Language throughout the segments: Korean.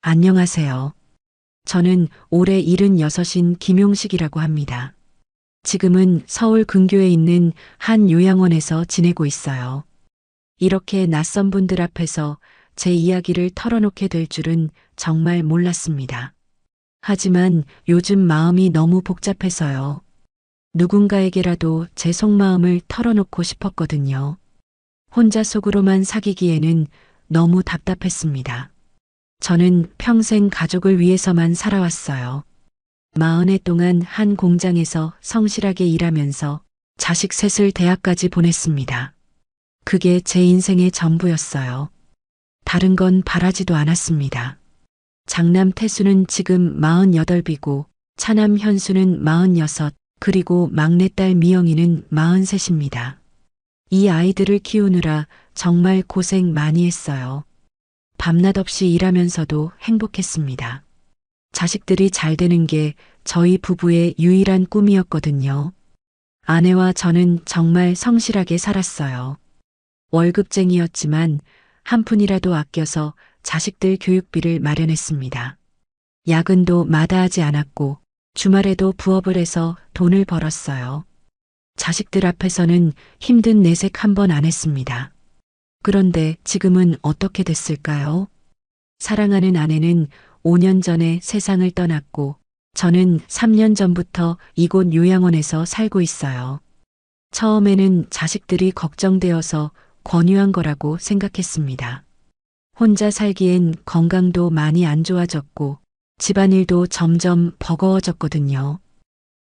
안녕하세요. 저는 올해 76인 김용식이라고 합니다. 지금은 서울 근교에 있는 한 요양원에서 지내고 있어요. 이렇게 낯선 분들 앞에서 제 이야기를 털어놓게 될 줄은 정말 몰랐습니다. 하지만 요즘 마음이 너무 복잡해서요. 누군가에게라도 제 속마음을 털어놓고 싶었거든요. 혼자 속으로만 사귀기에는 너무 답답했습니다. 저는 평생 가족을 위해서만 살아왔어요. 40해 동안 한 공장에서 성실하게 일하면서 자식 셋을 대학까지 보냈습니다. 그게 제 인생의 전부였어요. 다른 건 바라지도 않았습니다. 장남 태수는 지금 48이고 차남 현수는 46, 그리고 막내딸 미영이는 43입니다. 이 아이들을 키우느라 정말 고생 많이 했어요. 밤낮 없이 일하면서도 행복했습니다. 자식들이 잘 되는 게 저희 부부의 유일한 꿈이었거든요. 아내와 저는 정말 성실하게 살았어요. 월급쟁이였지만 한 푼이라도 아껴서 자식들 교육비를 마련했습니다. 야근도 마다하지 않았고 주말에도 부업을 해서 돈을 벌었어요. 자식들 앞에서는 힘든 내색 한 번 안 했습니다. 그런데 지금은 어떻게 됐을까요? 사랑하는 아내는 5년 전에 세상을 떠났고 저는 3년 전부터 이곳 요양원에서 살고 있어요. 처음에는 자식들이 걱정되어서 권유한 거라고 생각했습니다. 혼자 살기엔 건강도 많이 안 좋아졌고 집안일도 점점 버거워졌거든요.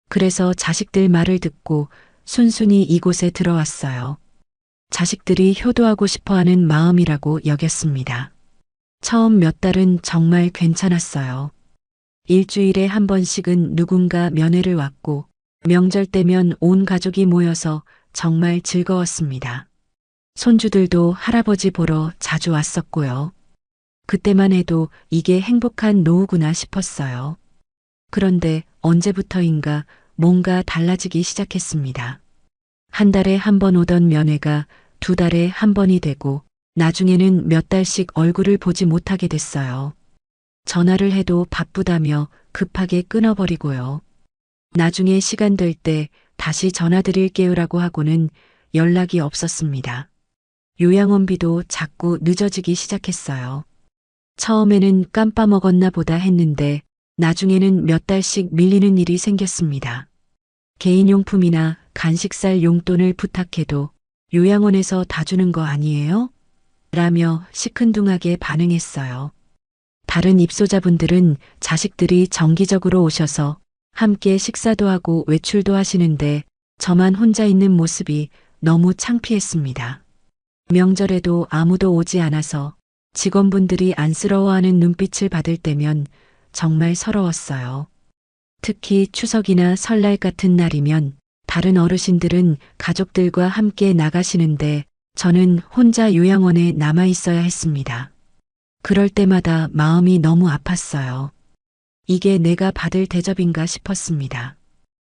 그래서 자식들 말을 듣고 순순히 이곳에 들어왔어요. 자식들이 효도하고 싶어하는 마음이라고 여겼습니다. 처음 몇 달은 정말 괜찮았어요. 일주일에 한 번씩은 누군가 면회를 왔고 명절 때면 온 가족이 모여서 정말 즐거웠습니다. 손주들도 할아버지 보러 자주 왔었고요. 그때만 해도 이게 행복한 노후구나 싶었어요. 그런데 언제부터인가 뭔가 달라지기 시작했습니다. 한 달에 한 번 오던 면회가 2달에 한 번이 되고 나중에는 몇 달씩 얼굴을 보지 못하게 됐어요. 전화를 해도 바쁘다며 급하게 끊어버리고요. 나중에 시간 될 때 다시 전화드릴게요라고 하고는 연락이 없었습니다. 요양원비도 자꾸 늦어지기 시작했어요. 처음에는 깜빠먹었나 보다 했는데 나중에는 몇 달씩 밀리는 일이 생겼습니다. 개인용품이나 간식 살 용돈을 부탁해도 요양원에서 다 주는 거 아니에요? 라며 시큰둥하게 반응했어요. 다른 입소자분들은 자식들이 정기적으로 오셔서 함께 식사도 하고 외출도 하시는데 저만 혼자 있는 모습이 너무 창피했습니다. 명절에도 아무도 오지 않아서 직원분들이 안쓰러워하는 눈빛을 받을 때면 정말 서러웠어요. 특히 추석이나 설날 같은 날이면 다른 어르신들은 가족들과 함께 나가시는데 저는 혼자 요양원에 남아 있어야 했습니다. 그럴 때마다 마음이 너무 아팠어요. 이게 내가 받을 대접인가 싶었습니다.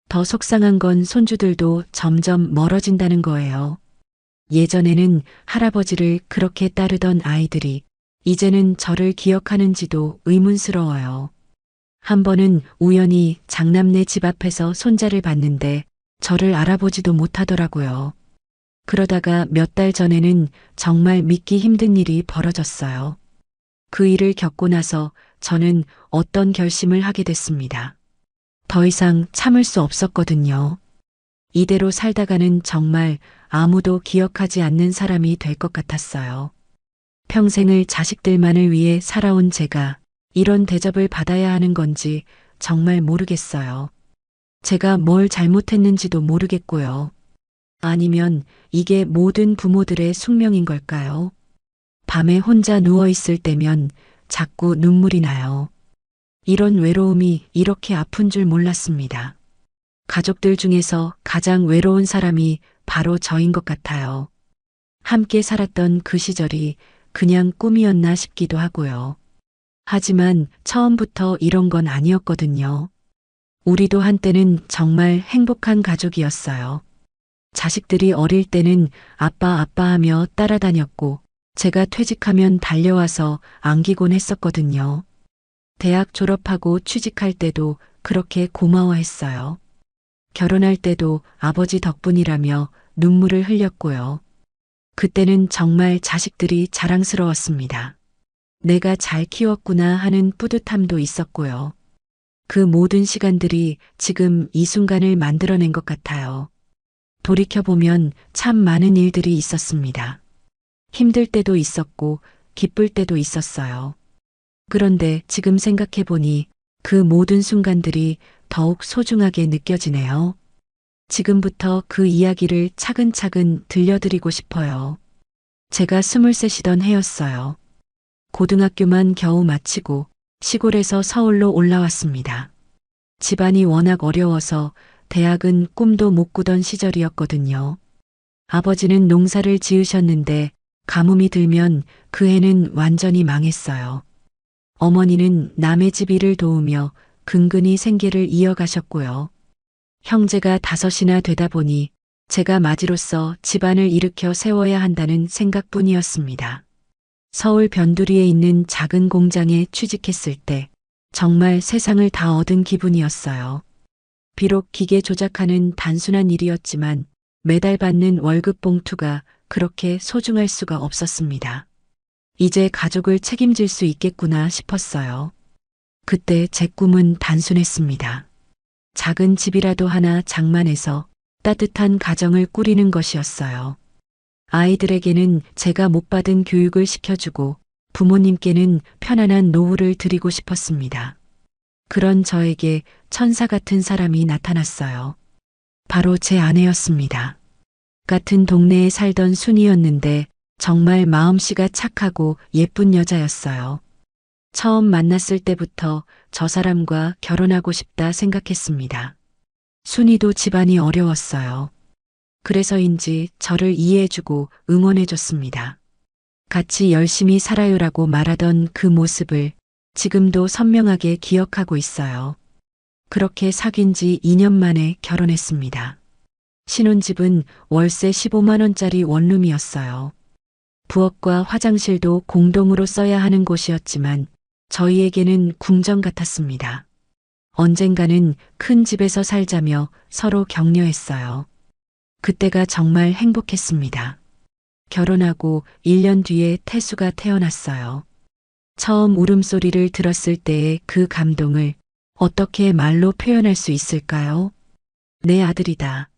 더 속상한 건 손주들도 점점 멀어진다는 거예요. 예전에는 할아버지를 그렇게 따르던 아이들이 이제는 저를 기억하는지도 의문스러워요. 한 번은 우연히 장남네 집 앞에서 손자를 봤는데 저를 알아보지도 못하더라고요. 그러다가 몇 달 전에는 정말 믿기 힘든 일이 벌어졌어요. 그 일을 겪고 나서 저는 어떤 결심을 하게 됐습니다. 더 이상 참을 수 없었거든요. 이대로 살다가는 정말 아무도 기억하지 않는 사람이 될 것 같았어요. 평생을 자식들만을 위해 살아온 제가 이런 대접을 받아야 하는 건지 정말 모르겠어요. 제가 뭘 잘못했는지도 모르겠고요. 아니면 이게 모든 부모들의 숙명인 걸까요? 밤에 혼자 누워있을 때면 자꾸 눈물이 나요. 이런 외로움이 이렇게 아픈 줄 몰랐습니다. 가족들 중에서 가장 외로운 사람이 바로 저인 것 같아요. 함께 살았던 그 시절이 그냥 꿈이었나 싶기도 하고요. 하지만 처음부터 이런 건 아니었거든요. 우리도 한때는 정말 행복한 가족이었어요. 자식들이 어릴 때는 아빠 아빠 하며 따라다녔고 제가 퇴직하면 달려와서 안기곤 했었거든요. 대학 졸업하고 취직할 때도 그렇게 고마워했어요. 결혼할 때도 아버지 덕분이라며 눈물을 흘렸고요. 그때는 정말 자식들이 자랑스러웠습니다. 내가 잘 키웠구나 하는 뿌듯함도 있었고요. 그 모든 시간들이 지금 이 순간을 만들어낸 것 같아요. 돌이켜보면 참 많은 일들이 있었습니다. 힘들 때도 있었고 기쁠 때도 있었어요. 그런데 지금 생각해보니 그 모든 순간들이 더욱 소중하게 느껴지네요. 지금부터 그 이야기를 차근차근 들려드리고 싶어요. 제가 23이던 해였어요. 고등학교만 겨우 마치고 시골에서 서울로 올라왔습니다. 집안이 워낙 어려워서 대학은 꿈도 못 꾸던 시절이었거든요. 아버지는 농사를 지으셨는데 가뭄이 들면 그 해는 완전히 망했어요. 어머니는 남의 집 일을 도우며 근근히 생계를 이어가셨고요. 형제가 5이나 되다 보니 제가 맏이로서 집안을 일으켜 세워야 한다는 생각뿐이었습니다. 서울 변두리에 있는 작은 공장에 취직했을 때 정말 세상을 다 얻은 기분이었어요. 비록 기계 조작하는 단순한 일이었지만 매달 받는 월급 봉투가 그렇게 소중할 수가 없었습니다. 이제 가족을 책임질 수 있겠구나 싶었어요. 그때 제 꿈은 단순했습니다. 작은 집이라도 하나 장만해서 따뜻한 가정을 꾸리는 것이었어요. 아이들에게는 제가 못 받은 교육을 시켜주고 부모님께는 편안한 노후를 드리고 싶었습니다. 그런 저에게 천사 같은 사람이 나타났어요. 바로 제 아내였습니다. 같은 동네에 살던 순이었는데 정말 마음씨가 착하고 예쁜 여자였어요. 처음 만났을 때부터 저 사람과 결혼하고 싶다 생각했습니다. 순이도 집안이 어려웠어요. 그래서인지 저를 이해해주고 응원해줬습니다. 같이 열심히 살아요라고 말하던 그 모습을 지금도 선명하게 기억하고 있어요. 그렇게 사귄 지 2년 만에 결혼했습니다. 신혼집은 월세 15만 원짜리 원룸이었어요. 부엌과 화장실도 공동으로 써야 하는 곳이었지만 저희에게는 궁전 같았습니다. 언젠가는 큰 집에서 살자며 서로 격려했어요. 그때가 정말 행복했습니다. 결혼하고 1년 뒤에 태수가 태어났어요. 처음 울음소리를 들었을 때의 그 감동을 어떻게 말로 표현할 수 있을까요? 내 아들이다.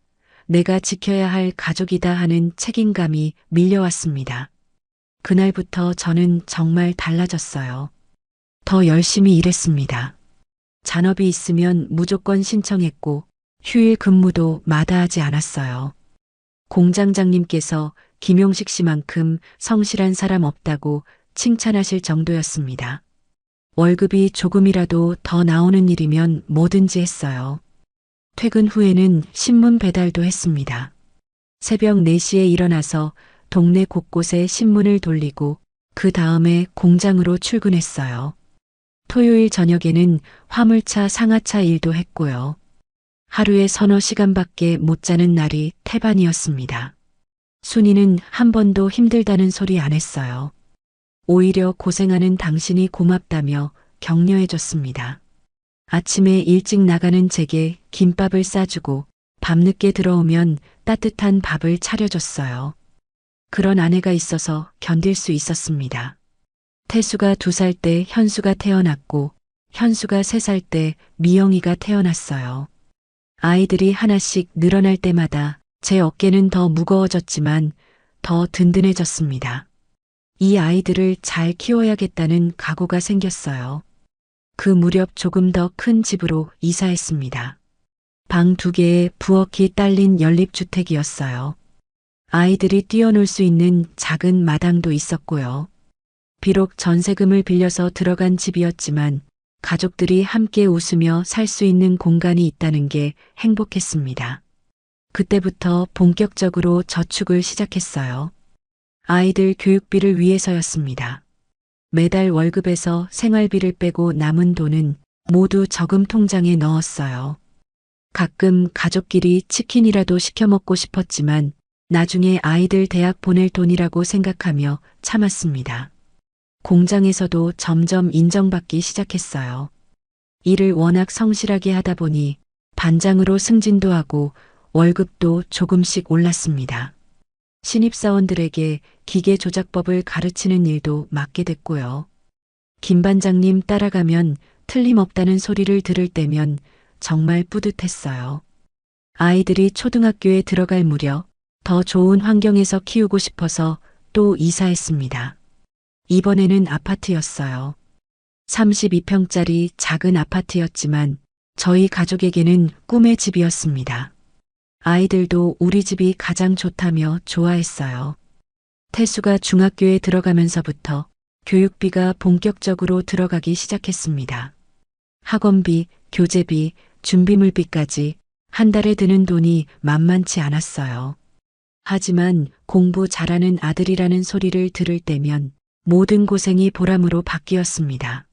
내가 지켜야 할 가족이다 하는 책임감이 밀려왔습니다. 그날부터 저는 정말 달라졌어요. 더 열심히 일했습니다. 잔업이 있으면 무조건 신청했고 휴일 근무도 마다하지 않았어요. 공장장님께서 김용식 씨만큼 성실한 사람 없다고 칭찬하실 정도였습니다. 월급이 조금이라도 더 나오는 일이면 뭐든지 했어요. 퇴근 후에는 신문 배달도 했습니다. 새벽 4시에 일어나서 동네 곳곳에 신문을 돌리고 그 다음에 공장으로 출근했어요. 토요일 저녁에는 화물차 상하차 일도 했고요. 하루에 서너 시간밖에 못 자는 날이 태반이었습니다. 순이는 한 번도 힘들다는 소리 안 했어요. 오히려 고생하는 당신이 고맙다며 격려해줬습니다. 아침에 일찍 나가는 제게 김밥을 싸주고 밤늦게 들어오면 따뜻한 밥을 차려줬어요. 그런 아내가 있어서 견딜 수 있었습니다. 태수가 2살 때 현수가 태어났고 현수가 3살 때 미영이가 태어났어요. 아이들이 하나씩 늘어날 때마다 제 어깨는 더 무거워졌지만 더 든든해졌습니다. 이 아이들을 잘 키워야겠다는 각오가 생겼어요. 그 무렵 조금 더 큰 집으로 이사했습니다. 방 2개에 부엌이 딸린 연립주택이었어요. 아이들이 뛰어놀 수 있는 작은 마당도 있었고요. 비록 전세금을 빌려서 들어간 집이었지만 가족들이 함께 웃으며 살 수 있는 공간이 있다는 게 행복했습니다. 그때부터 본격적으로 저축을 시작했어요. 아이들 교육비를 위해서였습니다. 매달 월급에서 생활비를 빼고 남은 돈은 모두 저금 통장에 넣었어요. 가끔 가족끼리 치킨이라도 시켜 먹고 싶었지만 나중에 아이들 대학 보낼 돈이라고 생각하며 참았습니다. 공장에서도 점점 인정받기 시작했어요. 일을 워낙 성실하게 하다 보니 반장으로 승진도 하고 월급도 조금씩 올랐습니다. 신입사원들에게 기계 조작법을 가르치는 일도 맡게 됐고요. 김 반장님 따라가면 틀림없다는 소리를 들을 때면 정말 뿌듯했어요. 아이들이 초등학교에 들어갈 무렵 더 좋은 환경에서 키우고 싶어서 또 이사했습니다. 이번에는 아파트였어요. 32평짜리 작은 아파트였지만 저희 가족에게는 꿈의 집이었습니다. 아이들도 우리 집이 가장 좋다며 좋아했어요. 태수가 중학교에 들어가면서부터 교육비가 본격적으로 들어가기 시작했습니다. 학원비, 교재비, 준비물비까지 한 달에 드는 돈이 만만치 않았어요. 하지만 공부 잘하는 아들이라는 소리를 들을 때면 모든 고생이 보람으로 바뀌었습니다.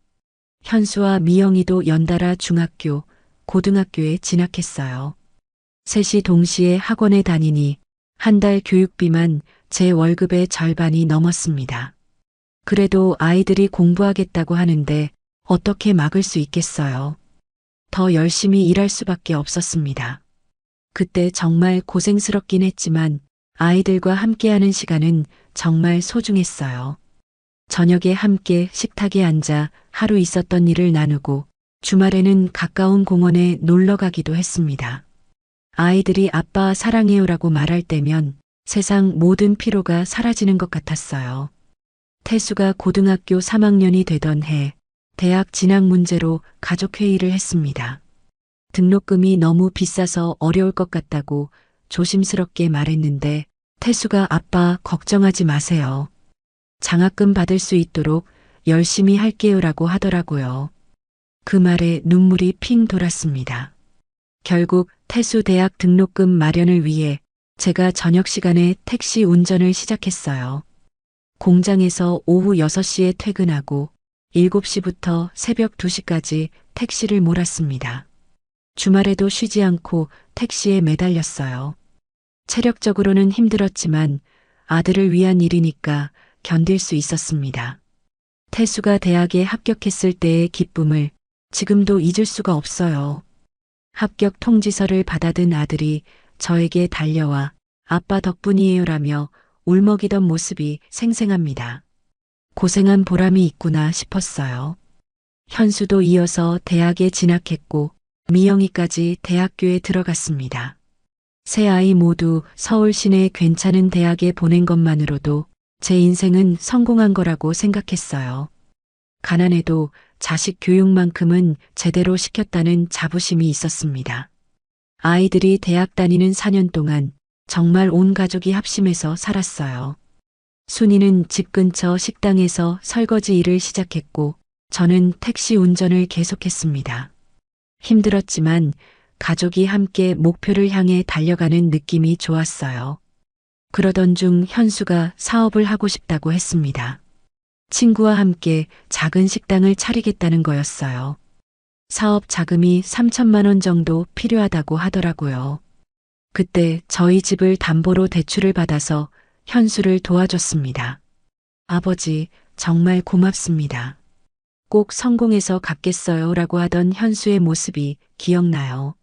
현수와 미영이도 연달아 중학교, 고등학교에 진학했어요. 셋이 동시에 학원에 다니니 한 달 교육비만 제 월급의 절반이 넘었습니다. 그래도 아이들이 공부하겠다고 하는데 어떻게 막을 수 있겠어요. 더 열심히 일할 수밖에 없었습니다. 그때 정말 고생스럽긴 했지만 아이들과 함께하는 시간은 정말 소중했어요. 저녁에 함께 식탁에 앉아 하루 있었던 일을 나누고 주말에는 가까운 공원에 놀러 가기도 했습니다. 아이들이 아빠 사랑해요라고 말할 때면 세상 모든 피로가 사라지는 것 같았어요. 태수가 고등학교 3학년이 되던 해 대학 진학 문제로 가족회의를 했습니다. 등록금이 너무 비싸서 어려울 것 같다고 조심스럽게 말했는데 태수가 아빠 걱정하지 마세요. 장학금 받을 수 있도록 열심히 할게요라고 하더라고요. 그 말에 눈물이 핑 돌았습니다. 결국 태수 대학 등록금 마련을 위해 제가 저녁 시간에 택시 운전을 시작했어요. 공장에서 오후 6시에 퇴근하고 7시부터 새벽 2시까지 택시를 몰았습니다. 주말에도 쉬지 않고 택시에 매달렸어요. 체력적으로는 힘들었지만 아들을 위한 일이니까 견딜 수 있었습니다. 태수가 대학에 합격했을 때의 기쁨을 지금도 잊을 수가 없어요. 합격 통지서를 받아든 아들이 저에게 달려와 아빠 덕분이에요라며 울먹이던 모습이 생생합니다. 고생한 보람이 있구나 싶었어요. 현수도 이어서 대학에 진학했고 미영이까지 대학교에 들어갔습니다. 세 아이 모두 서울 시내 괜찮은 대학에 보낸 것만으로도 제 인생은 성공한 거라고 생각했어요. 가난해도 자식 교육만큼은 제대로 시켰다는 자부심이 있었습니다. 아이들이 대학 다니는 4년 동안 정말 온 가족이 합심해서 살았어요. 순이는 집 근처 식당에서 설거지 일을 시작했고 저는 택시 운전을 계속했습니다. 힘들었지만 가족이 함께 목표를 향해 달려가는 느낌이 좋았어요. 그러던 중 현수가 사업을 하고 싶다고 했습니다. 친구와 함께 작은 식당을 차리겠다는 거였어요. 사업 자금이 3천만 원 정도 필요하다고 하더라고요. 그때 저희 집을 담보로 대출을 받아서 현수를 도와줬습니다. 아버지, 정말 고맙습니다. 꼭 성공해서 갚겠어요 라고 하던 현수의 모습이 기억나요.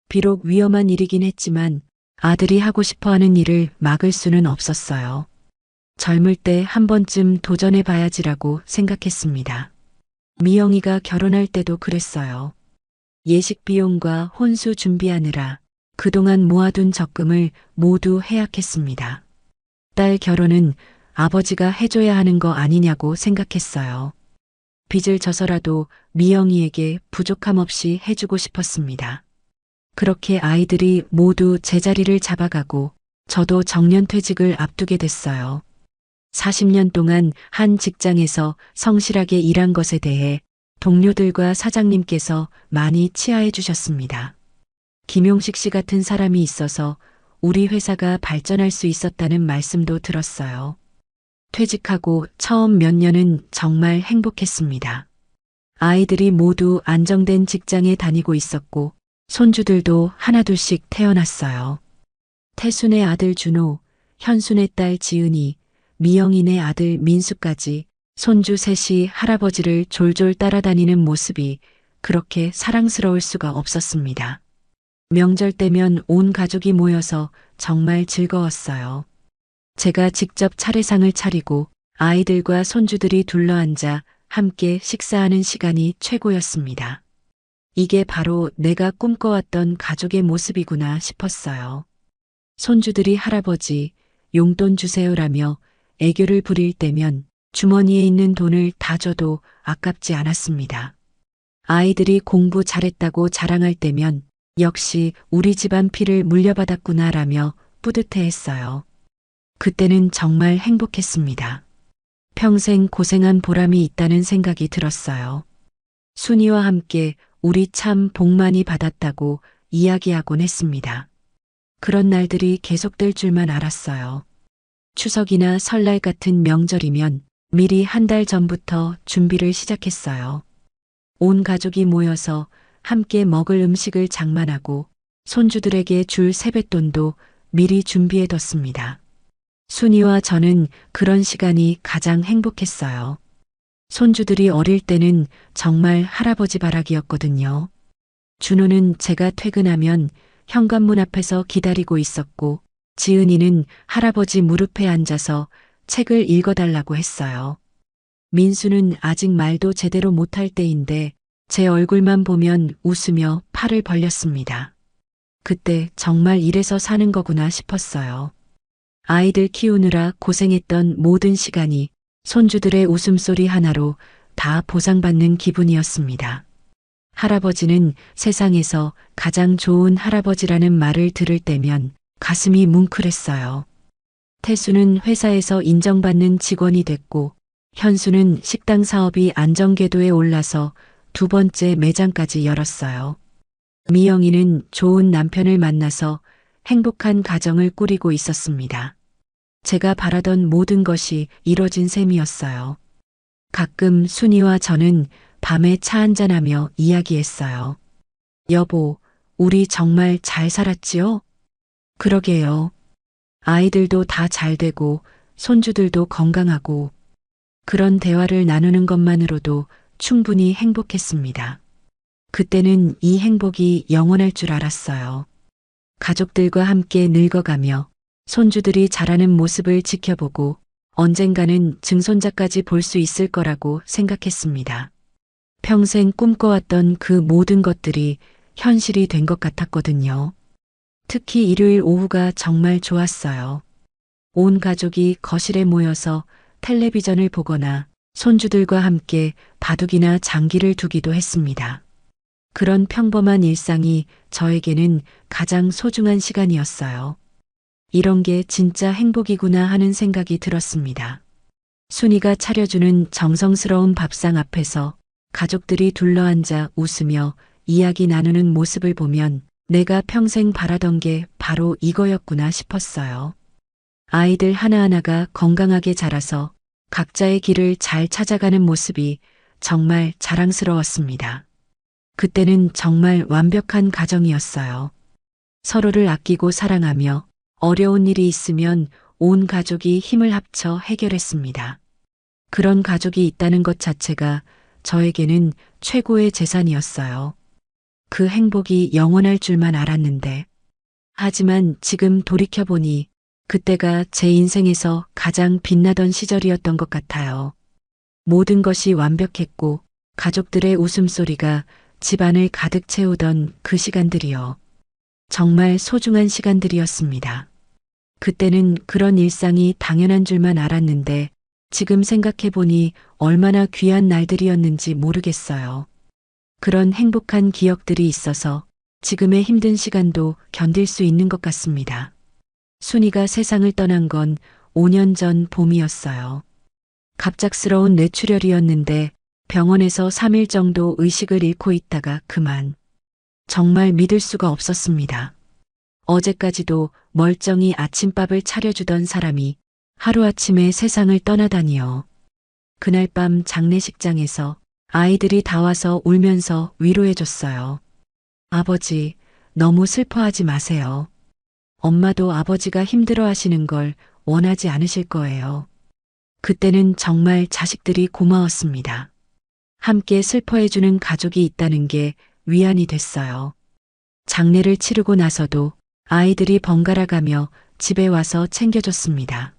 비록 위험한 일이긴 했지만 아들이 하고 싶어 하는 일을 막을 수는 없었어요. 젊을 때 한 번쯤 도전해 봐야지라고 생각했습니다. 미영이가 결혼할 때도 그랬어요. 예식 비용과 혼수 준비하느라 그동안 모아둔 적금을 모두 해약했습니다. 딸 결혼은 아버지가 해줘야 하는 거 아니냐고 생각했어요. 빚을 져서라도 미영이에게 부족함 없이 해주고 싶었습니다. 그렇게 아이들이 모두 제자리를 잡아가고 저도 정년퇴직을 앞두게 됐어요. 40년 동안 한 직장에서 성실하게 일한 것에 대해 동료들과 사장님께서 많이 치하해 주셨습니다. 김용식 씨 같은 사람이 있어서 우리 회사가 발전할 수 있었다는 말씀도 들었어요. 퇴직하고 처음 몇 년은 정말 행복했습니다. 아이들이 모두 안정된 직장에 다니고 있었고 손주들도 하나둘씩 태어났어요. 태순의 아들 준호, 현순의 딸 지은이, 미영이네 아들 민수까지 손주 셋이 할아버지를 졸졸 따라다니는 모습이 그렇게 사랑스러울 수가 없었습니다. 명절 때면 온 가족이 모여서 정말 즐거웠어요. 제가 직접 차례상을 차리고 아이들과 손주들이 둘러앉아 함께 식사하는 시간이 최고였습니다. 이게 바로 내가 꿈꿔왔던 가족의 모습이구나 싶었어요. 손주들이 할아버지, 용돈 주세요라며 애교를 부릴 때면 주머니에 있는 돈을 다 줘도 아깝지 않았습니다. 아이들이 공부 잘했다고 자랑할 때면 역시 우리 집안 피를 물려받았구나라며 뿌듯해했어요. 그때는 정말 행복했습니다. 평생 고생한 보람이 있다는 생각이 들었어요. 순이와 함께 우리 참 복 많이 받았다고 이야기하곤 했습니다. 그런 날들이 계속될 줄만 알았어요. 추석이나 설날 같은 명절이면 미리 한 달 전부터 준비를 시작했어요. 온 가족이 모여서 함께 먹을 음식을 장만하고 손주들에게 줄 세뱃돈도 미리 준비해뒀습니다. 순이와 저는 그런 시간이 가장 행복했어요. 손주들이 어릴 때는 정말 할아버지 바라기였거든요. 준호는 제가 퇴근하면 현관문 앞에서 기다리고 있었고, 지은이는 할아버지 무릎에 앉아서 책을 읽어달라고 했어요. 민수는 아직 말도 제대로 못할 때인데 제 얼굴만 보면 웃으며 팔을 벌렸습니다. 그때 정말 이래서 사는 거구나 싶었어요. 아이들 키우느라 고생했던 모든 시간이 손주들의 웃음소리 하나로 다 보상받는 기분이었습니다. 할아버지는 세상에서 가장 좋은 할아버지라는 말을 들을 때면 가슴이 뭉클했어요. 태수는 회사에서 인정받는 직원이 됐고, 현수는 식당 사업이 안정궤도에 올라서 두 번째 매장까지 열었어요. 미영이는 좋은 남편을 만나서 행복한 가정을 꾸리고 있었습니다. 제가 바라던 모든 것이 이뤄진 셈이었어요. 가끔 순이와 저는 밤에 차 한잔하며 이야기했어요. 여보, 우리 정말 잘 살았지요? 그러게요. 아이들도 다 잘 되고 손주들도 건강하고 그런 대화를 나누는 것만으로도 충분히 행복했습니다. 그때는 이 행복이 영원할 줄 알았어요. 가족들과 함께 늙어가며 손주들이 자라는 모습을 지켜보고 언젠가는 증손자까지 볼 수 있을 거라고 생각했습니다. 평생 꿈꿔왔던 그 모든 것들이 현실이 된 것 같았거든요. 특히 일요일 오후가 정말 좋았어요. 온 가족이 거실에 모여서 텔레비전을 보거나 손주들과 함께 바둑이나 장기를 두기도 했습니다. 그런 평범한 일상이 저에게는 가장 소중한 시간이었어요. 이런 게 진짜 행복이구나 하는 생각이 들었습니다. 순이가 차려주는 정성스러운 밥상 앞에서 가족들이 둘러앉아 웃으며 이야기 나누는 모습을 보면 내가 평생 바라던 게 바로 이거였구나 싶었어요. 아이들 하나하나가 건강하게 자라서 각자의 길을 잘 찾아가는 모습이 정말 자랑스러웠습니다. 그때는 정말 완벽한 가정이었어요. 서로를 아끼고 사랑하며 어려운 일이 있으면 온 가족이 힘을 합쳐 해결했습니다. 그런 가족이 있다는 것 자체가 저에게는 최고의 재산이었어요. 그 행복이 영원할 줄만 알았는데, 하지만 지금 돌이켜보니 그때가 제 인생에서 가장 빛나던 시절이었던 것 같아요. 모든 것이 완벽했고 가족들의 웃음소리가 집안을 가득 채우던 그 시간들이요. 정말 소중한 시간들이었습니다. 그때는 그런 일상이 당연한 줄만 알았는데 지금 생각해보니 얼마나 귀한 날들이었는지 모르겠어요. 그런 행복한 기억들이 있어서 지금의 힘든 시간도 견딜 수 있는 것 같습니다. 순이가 세상을 떠난 건 5년 전 봄이었어요. 갑작스러운 뇌출혈이었는데 병원에서 3일 정도 의식을 잃고 있다가 그만. 정말 믿을 수가 없었습니다. 어제까지도 멀쩡히 아침밥을 차려주던 사람이 하루아침에 세상을 떠나다니요. 그날 밤 장례식장에서 아이들이 다 와서 울면서 위로해줬어요. 아버지, 너무 슬퍼하지 마세요. 엄마도 아버지가 힘들어 하시는 걸 원하지 않으실 거예요. 그때는 정말 자식들이 고마웠습니다. 함께 슬퍼해주는 가족이 있다는 게 위안이 됐어요. 장례를 치르고 나서도 아이들이 번갈아 가며 집에 와서 챙겨줬습니다.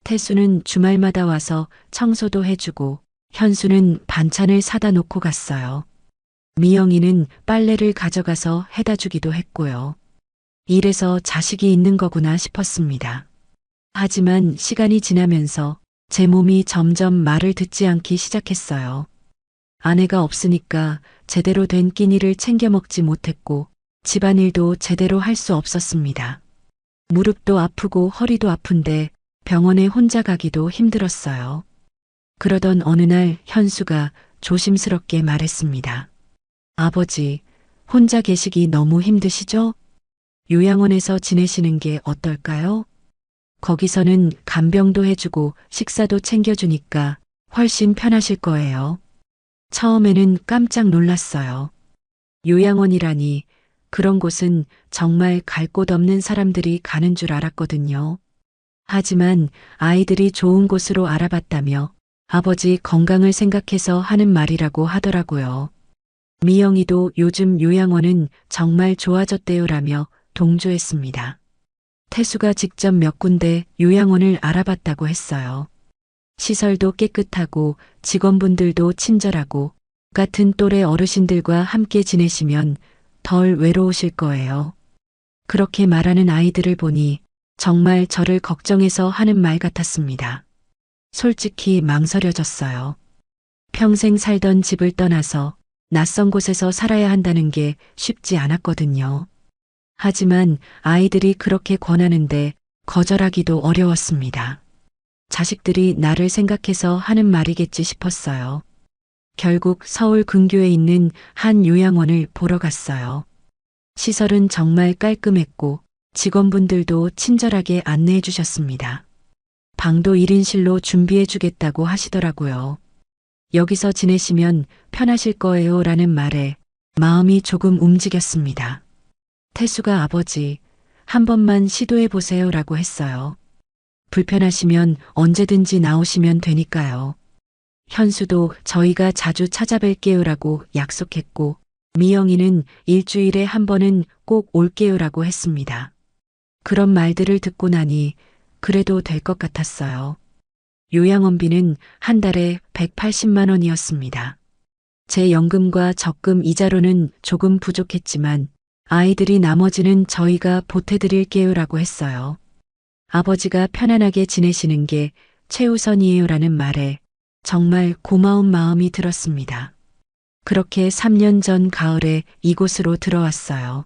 태수는 주말마다 와서 청소도 해주고 현수는 반찬을 사다 놓고 갔어요. 미영이는 빨래를 가져가서 해다 주기도 했고요. 이래서 자식이 있는 거구나 싶었습니다. 하지만 시간이 지나면서 제 몸이 점점 말을 듣지 않기 시작했어요. 아내가 없으니까 제대로 된 끼니를 챙겨 먹지 못했고 집안일도 제대로 할 수 없었습니다. 무릎도 아프고 허리도 아픈데 병원에 혼자 가기도 힘들었어요. 그러던 어느 날 현수가 조심스럽게 말했습니다. 아버지, 혼자 계시기 너무 힘드시죠? 요양원에서 지내시는 게 어떨까요? 거기서는 간병도 해주고 식사도 챙겨주니까 훨씬 편하실 거예요. 처음에는 깜짝 놀랐어요. 요양원이라니 그런 곳은 정말 갈 곳 없는 사람들이 가는 줄 알았거든요. 하지만 아이들이 좋은 곳으로 알아봤다며 아버지 건강을 생각해서 하는 말이라고 하더라고요. 미영이도 요즘 요양원은 정말 좋아졌대요라며 동조했습니다. 태수가 직접 몇 군데 요양원을 알아봤다고 했어요. 시설도 깨끗하고 직원분들도 친절하고 같은 또래 어르신들과 함께 지내시면 덜 외로우실 거예요. 그렇게 말하는 아이들을 보니 정말 저를 걱정해서 하는 말 같았습니다. 솔직히 망설여졌어요. 평생 살던 집을 떠나서 낯선 곳에서 살아야 한다는 게 쉽지 않았거든요. 하지만 아이들이 그렇게 권하는데 거절하기도 어려웠습니다. 자식들이 나를 생각해서 하는 말이겠지 싶었어요. 결국 서울 근교에 있는 한 요양원을 보러 갔어요. 시설은 정말 깔끔했고 직원분들도 친절하게 안내해 주셨습니다. 방도 1인실로 준비해 주겠다고 하시더라고요. 여기서 지내시면 편하실 거예요 라는 말에 마음이 조금 움직였습니다. 태수가 아버지, 한 번만 시도해 보세요 라고 했어요. 불편하시면 언제든지 나오시면 되니까요. 현수도 저희가 자주 찾아뵐게요 라고 약속했고 미영이는 일주일에 한 번은 꼭 올게요 라고 했습니다. 그런 말들을 듣고 나니 그래도 될 것 같았어요. 요양원비는 한 달에 180만 원이었습니다. 제 연금과 적금 이자로는 조금 부족했지만 아이들이 나머지는 저희가 보태드릴게요 라고 했어요. 아버지가 편안하게 지내시는 게 최우선이에요 라는 말에 정말 고마운 마음이 들었습니다. 그렇게 3년 전 가을에 이곳으로 들어왔어요.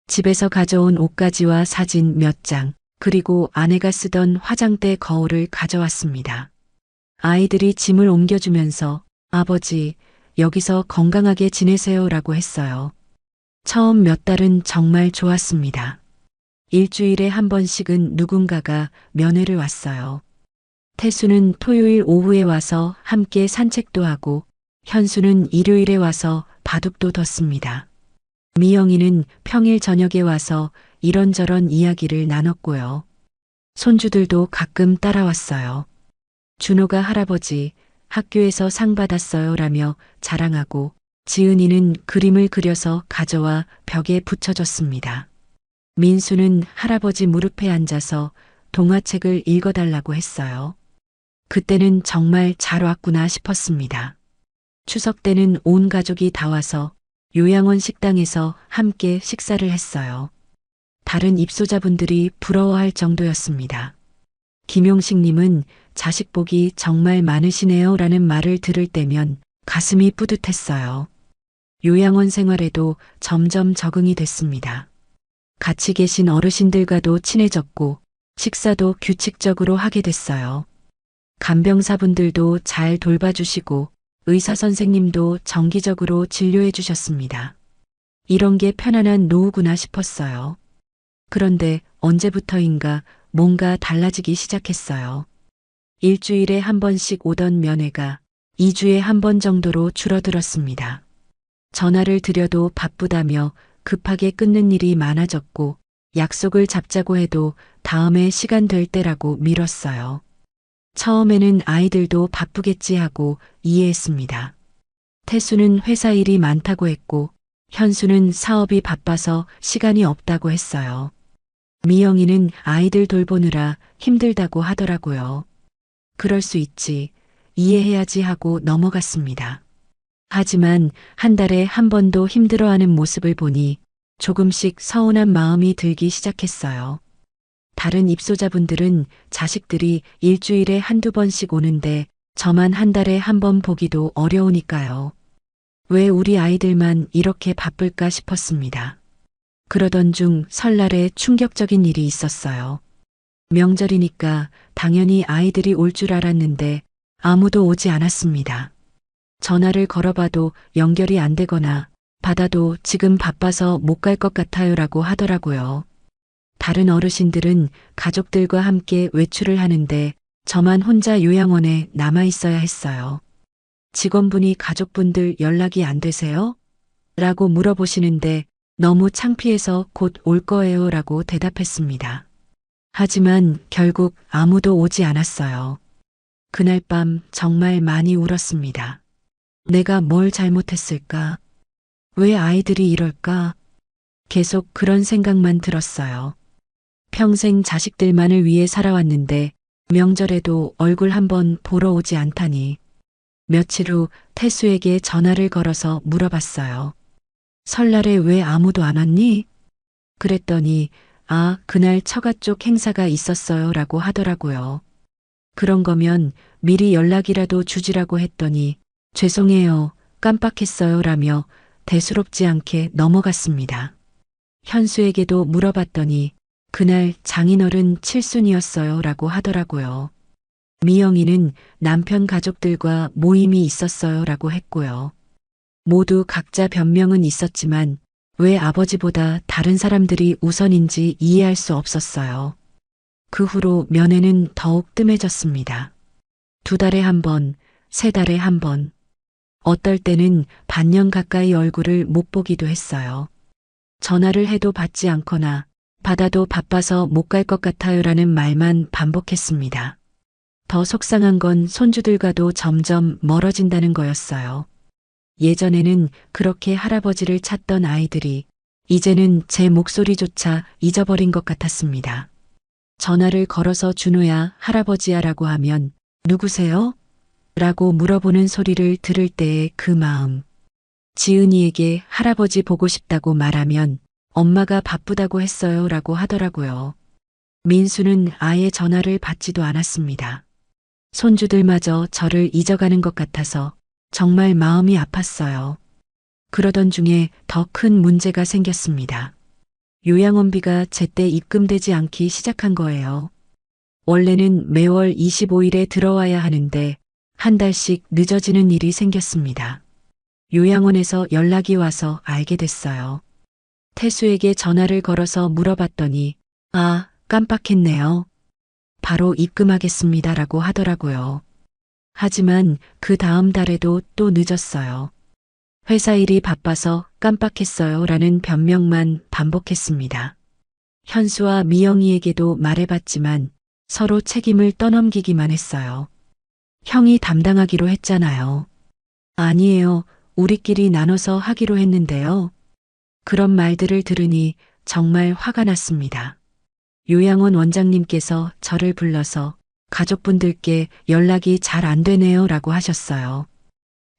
집에서 가져온 옷가지와 사진 몇 장, 그리고 아내가 쓰던 화장대 거울을 가져왔습니다. 아이들이 짐을 옮겨주면서 아버지, 여기서 건강하게 지내세요 라고 했어요. 처음 몇 달은 정말 좋았습니다. 일주일에 한 번씩은 누군가가 면회를 왔어요. 태수는 토요일 오후에 와서 함께 산책도 하고 현수는 일요일에 와서 바둑도 뒀습니다. 미영이는 평일 저녁에 와서 이런저런 이야기를 나눴고요. 손주들도 가끔 따라왔어요. 준호가 할아버지, 학교에서 상 받았어요 라며 자랑하고 지은이는 그림을 그려서 가져와 벽에 붙여줬습니다. 민수는 할아버지 무릎에 앉아서 동화책을 읽어달라고 했어요. 그때는 정말 잘 왔구나 싶었습니다. 추석 때는 온 가족이 다 와서 요양원 식당에서 함께 식사를 했어요. 다른 입소자분들이 부러워할 정도였습니다. 김용식님은 자식 복이 정말 많으시네요 라는 말을 들을 때면 가슴이 뿌듯했어요. 요양원 생활에도 점점 적응이 됐습니다. 같이 계신 어르신들과도 친해졌고 식사도 규칙적으로 하게 됐어요. 간병사분들도 잘 돌봐주시고 의사 선생님도 정기적으로 진료해 주셨습니다. 이런 게 편안한 노후구나 싶었어요. 그런데 언제부터인가 뭔가 달라지기 시작했어요. 일주일에 한 번씩 오던 면회가 2주에 한 번 정도로 줄어들었습니다. 전화를 드려도 바쁘다며 급하게 끊는 일이 많아졌고 약속을 잡자고 해도 다음에 시간 될 때라고 미뤘어요. 처음에는 아이들도 바쁘겠지 하고 이해했습니다. 태수는 회사 일이 많다고 했고 현수는 사업이 바빠서 시간이 없다고 했어요. 미영이는 아이들 돌보느라 힘들다고 하더라고요. 그럴 수 있지. 이해해야지 하고 넘어갔습니다. 하지만 한 달에 한 번도 힘들어하는 모습을 보니 조금씩 서운한 마음이 들기 시작했어요. 다른 입소자분들은 자식들이 일주일에 한두 번씩 오는데 저만 한 달에 한 번 보기도 어려우니까요. 왜 우리 아이들만 이렇게 바쁠까 싶었습니다. 그러던 중 설날에 충격적인 일이 있었어요. 명절이니까 당연히 아이들이 올 줄 알았는데 아무도 오지 않았습니다. 전화를 걸어봐도 연결이 안 되거나 받아도 지금 바빠서 못 갈 것 같아요라고 하더라고요. 다른 어르신들은 가족들과 함께 외출을 하는데 저만 혼자 요양원에 남아 있어야 했어요. 직원분이 가족분들 연락이 안 되세요? 라고 물어보시는데 너무 창피해서 곧 올 거예요 라고 대답했습니다. 하지만 결국 아무도 오지 않았어요. 그날 밤 정말 많이 울었습니다. 내가 뭘 잘못했을까? 왜 아이들이 이럴까? 계속 그런 생각만 들었어요. 평생 자식들만을 위해 살아왔는데 명절에도 얼굴 한번 보러 오지 않다니. 며칠 후 태수에게 전화를 걸어서 물어봤어요. 설날에 왜 아무도 안 왔니? 그랬더니 그날 처가 쪽 행사가 있었어요 라고 하더라고요. 그런 거면 미리 연락이라도 주지라고 했더니 죄송해요, 깜빡했어요 라며 대수롭지 않게 넘어갔습니다. 현수에게도 물어봤더니 그날 장인어른 칠순이었어요 라고 하더라고요. 미영이는 남편 가족들과 모임이 있었어요 라고 했고요. 모두 각자 변명은 있었지만 왜 아버지보다 다른 사람들이 우선인지 이해할 수 없었어요. 그 후로 면회는 더욱 뜸해졌습니다. 2달에 한 번, 3달에 한 번. 어떨 때는 반년 가까이 얼굴을 못 보기도 했어요. 전화를 해도 받지 않거나 받아도 바빠서 못 갈 것 같아요라는 말만 반복했습니다. 더 속상한 건 손주들과도 점점 멀어진다는 거였어요. 예전에는 그렇게 할아버지를 찾던 아이들이 이제는 제 목소리조차 잊어버린 것 같았습니다. 전화를 걸어서 준호야, 할아버지야 라고 하면 누구세요? 라고 물어보는 소리를 들을 때의 그 마음. 지은이에게 할아버지 보고 싶다고 말하면 엄마가 바쁘다고 했어요 라고 하더라고요. 민수는 아예 전화를 받지도 않았습니다. 손주들마저 저를 잊어가는 것 같아서 정말 마음이 아팠어요. 그러던 중에 더 큰 문제가 생겼습니다. 요양원비가 제때 입금되지 않기 시작한 거예요. 원래는 매월 25일에 들어와야 하는데 한 달씩 늦어지는 일이 생겼습니다. 요양원에서 연락이 와서 알게 됐어요. 태수에게 전화를 걸어서 물어봤더니 깜빡했네요. 바로 입금하겠습니다 라고 하더라고요. 하지만 그 다음 달에도 또 늦었어요. 회사 일이 바빠서 깜빡했어요 라는 변명만 반복했습니다. 현수와 미영이에게도 말해봤지만 서로 책임을 떠넘기기만 했어요. 형이 담당하기로 했잖아요. 아니에요. 우리끼리 나눠서 하기로 했는데요. 그런 말들을 들으니 정말 화가 났습니다. 요양원 원장님께서 저를 불러서 가족분들께 연락이 잘 안 되네요 라고 하셨어요.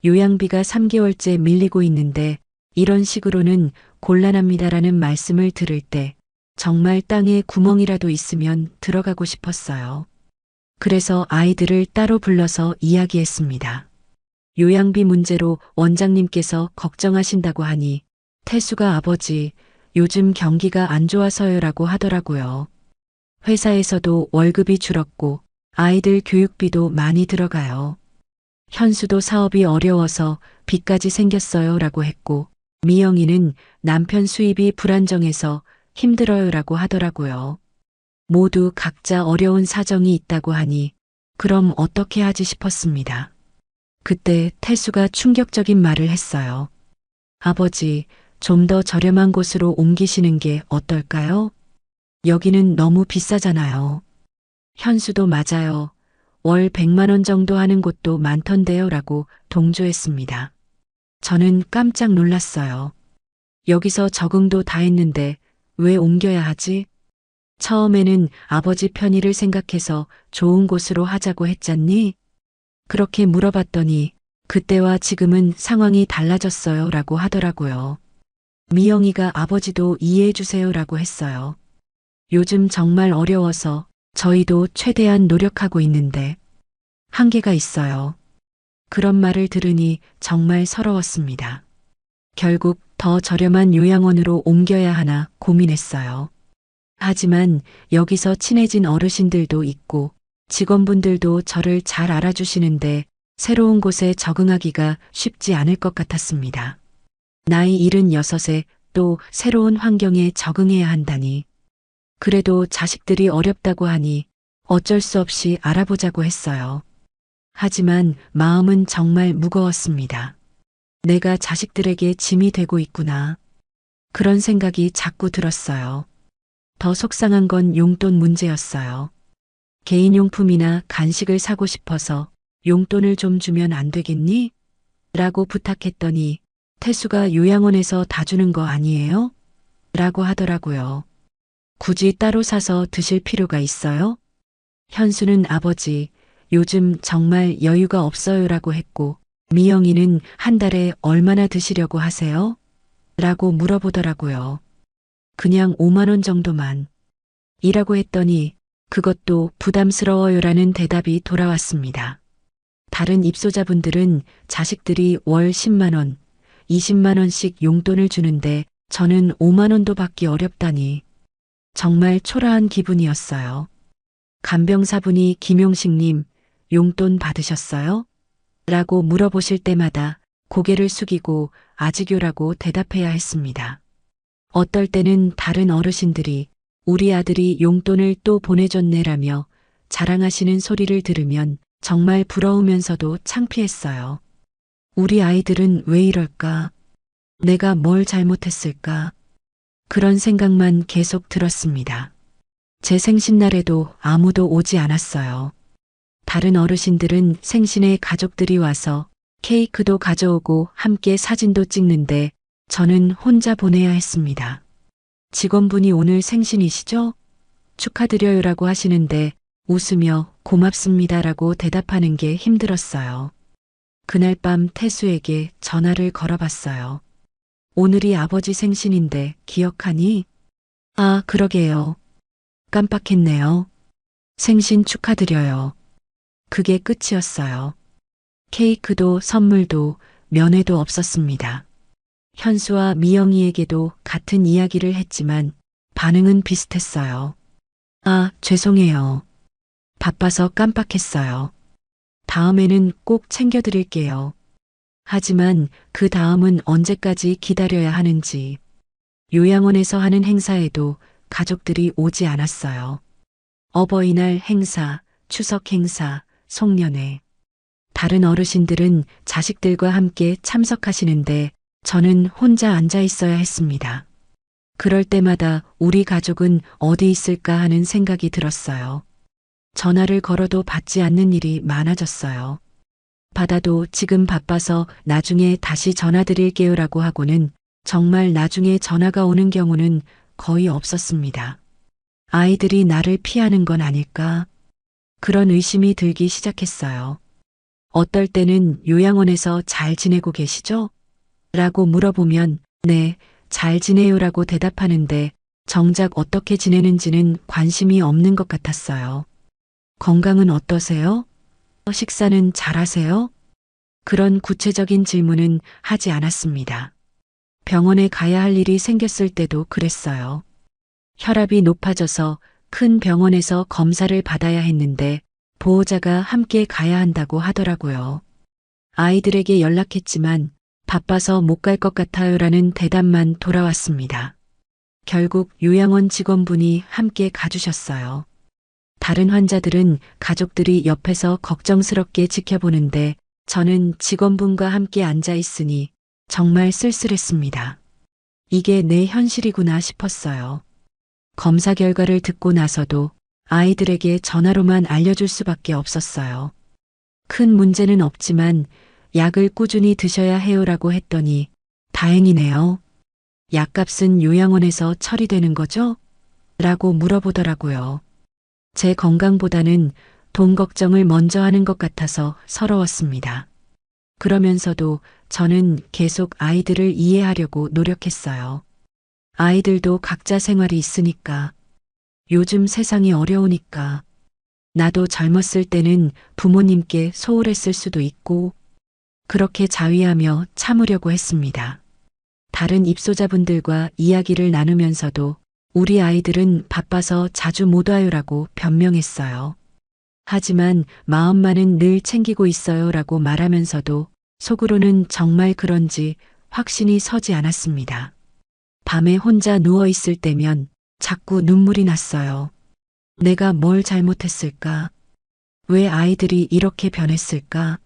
요양비가 3개월째 밀리고 있는데 이런 식으로는 곤란합니다라는 말씀을 들을 때 정말 땅에 구멍이라도 있으면 들어가고 싶었어요. 그래서 아이들을 따로 불러서 이야기했습니다. 요양비 문제로 원장님께서 걱정하신다고 하니 태수가 아버지, 요즘 경기가 안 좋아서요라고 하더라고요. 회사에서도 월급이 줄었고 아이들 교육비도 많이 들어가요. 현수도 사업이 어려워서 빚까지 생겼어요 라고 했고 미영이는 남편 수입이 불안정해서 힘들어요 라고 하더라고요. 모두 각자 어려운 사정이 있다고 하니 그럼 어떻게 하지 싶었습니다. 그때 태수가 충격적인 말을 했어요. 아버지, 좀 더 저렴한 곳으로 옮기시는 게 어떨까요? 여기는 너무 비싸잖아요. 현수도 맞아요. 월 100만 원 정도 하는 곳도 많던데요 라고 동조했습니다. 저는 깜짝 놀랐어요. 여기서 적응도 다 했는데 왜 옮겨야 하지? 처음에는 아버지 편의를 생각해서 좋은 곳으로 하자고 했잖니? 그렇게 물어봤더니 그때와 지금은 상황이 달라졌어요 라고 하더라고요. 미영이가 아버지도 이해해 주세요 라고 했어요. 요즘 정말 어려워서 저희도 최대한 노력하고 있는데 한계가 있어요. 그런 말을 들으니 정말 서러웠습니다. 결국 더 저렴한 요양원으로 옮겨야 하나 고민했어요. 하지만 여기서 친해진 어르신들도 있고 직원분들도 저를 잘 알아주시는데 새로운 곳에 적응하기가 쉽지 않을 것 같았습니다. 나이 76에 또 새로운 환경에 적응해야 한다니. 그래도 자식들이 어렵다고 하니 어쩔 수 없이 알아보자고 했어요. 하지만 마음은 정말 무거웠습니다. 내가 자식들에게 짐이 되고 있구나. 그런 생각이 자꾸 들었어요. 더 속상한 건 용돈 문제였어요. 개인용품이나 간식을 사고 싶어서 용돈을 좀 주면 안 되겠니? 라고 부탁했더니 태수가 요양원에서 다 주는 거 아니에요? 라고 하더라고요. 굳이 따로 사서 드실 필요가 있어요? 현수는 아버지, 요즘 정말 여유가 없어요라고 했고 미영이는 한 달에 얼마나 드시려고 하세요? 라고 물어보더라고요. 그냥 5만 원 정도만. 이라고 했더니 그것도 부담스러워요라는 대답이 돌아왔습니다. 다른 입소자분들은 자식들이 월 10만 원, 20만 원씩 용돈을 주는데 저는 5만 원도 받기 어렵다니 정말 초라한 기분이었어요. 간병사분이 김용식님 용돈 받으셨어요? 라고 물어보실 때마다 고개를 숙이고 아직요라고 대답해야 했습니다. 어떨 때는 다른 어르신들이 우리 아들이 용돈을 또 보내줬네라며 자랑하시는 소리를 들으면 정말 부러우면서도 창피했어요. 우리 아이들은 왜 이럴까? 내가 뭘 잘못했을까? 그런 생각만 계속 들었습니다. 제 생신날에도 아무도 오지 않았어요. 다른 어르신들은 생신에 가족들이 와서 케이크도 가져오고 함께 사진도 찍는데 저는 혼자 보내야 했습니다. 직원분이 오늘 생신이시죠? 축하드려요라고 하시는데 웃으며 고맙습니다라고 대답하는 게 힘들었어요. 그날 밤 태수에게 전화를 걸어봤어요. 오늘이 아버지 생신인데 기억하니? 아, 그러게요. 깜빡했네요. 생신 축하드려요. 그게 끝이었어요. 케이크도 선물도 면회도 없었습니다. 현수와 미영이에게도 같은 이야기를 했지만 반응은 비슷했어요. 아, 죄송해요. 바빠서 깜빡했어요. 다음에는 꼭 챙겨드릴게요. 하지만 그 다음은 언제까지 기다려야 하는지. 요양원에서 하는 행사에도 가족들이 오지 않았어요. 어버이날 행사, 추석 행사, 송년회. 다른 어르신들은 자식들과 함께 참석하시는데 저는 혼자 앉아 있어야 했습니다. 그럴 때마다 우리 가족은 어디 있을까 하는 생각이 들었어요. 전화를 걸어도 받지 않는 일이 많아졌어요. 받아도 지금 바빠서 나중에 다시 전화드릴게요라고 하고는 정말 나중에 전화가 오는 경우는 거의 없었습니다. 아이들이 나를 피하는 건 아닐까? 그런 의심이 들기 시작했어요. 어떨 때는 요양원에서 잘 지내고 계시죠? 라고 물어보면 네, 잘 지내요라고 대답하는데 정작 어떻게 지내는지는 관심이 없는 것 같았어요. 건강은 어떠세요? 식사는 잘하세요? 그런 구체적인 질문은 하지 않았습니다. 병원에 가야 할 일이 생겼을 때도 그랬어요. 혈압이 높아져서 큰 병원에서 검사를 받아야 했는데 보호자가 함께 가야 한다고 하더라고요. 아이들에게 연락했지만 바빠서 못 갈 것 같아요라는 대답만 돌아왔습니다. 결국 요양원 직원분이 함께 가주셨어요. 다른 환자들은 가족들이 옆에서 걱정스럽게 지켜보는데 저는 직원분과 함께 앉아 있으니 정말 쓸쓸했습니다. 이게 내 현실이구나 싶었어요. 검사 결과를 듣고 나서도 아이들에게 전화로만 알려줄 수밖에 없었어요. 큰 문제는 없지만 약을 꾸준히 드셔야 해요라고 했더니 다행이네요. 약값은 요양원에서 처리되는 거죠? 라고 물어보더라고요. 제 건강보다는 돈 걱정을 먼저 하는 것 같아서 서러웠습니다. 그러면서도 저는 계속 아이들을 이해하려고 노력했어요. 아이들도 각자 생활이 있으니까, 요즘 세상이 어려우니까, 나도 젊었을 때는 부모님께 소홀했을 수도 있고, 그렇게 자위하며 참으려고 했습니다. 다른 입소자분들과 이야기를 나누면서도 우리 아이들은 바빠서 자주 못 와요라고 변명했어요. 하지만 마음만은 늘 챙기고 있어요라고 말하면서도 속으로는 정말 그런지 확신이 서지 않았습니다. 밤에 혼자 누워 있을 때면 자꾸 눈물이 났어요. 내가 뭘 잘못했을까? 왜 아이들이 이렇게 변했을까?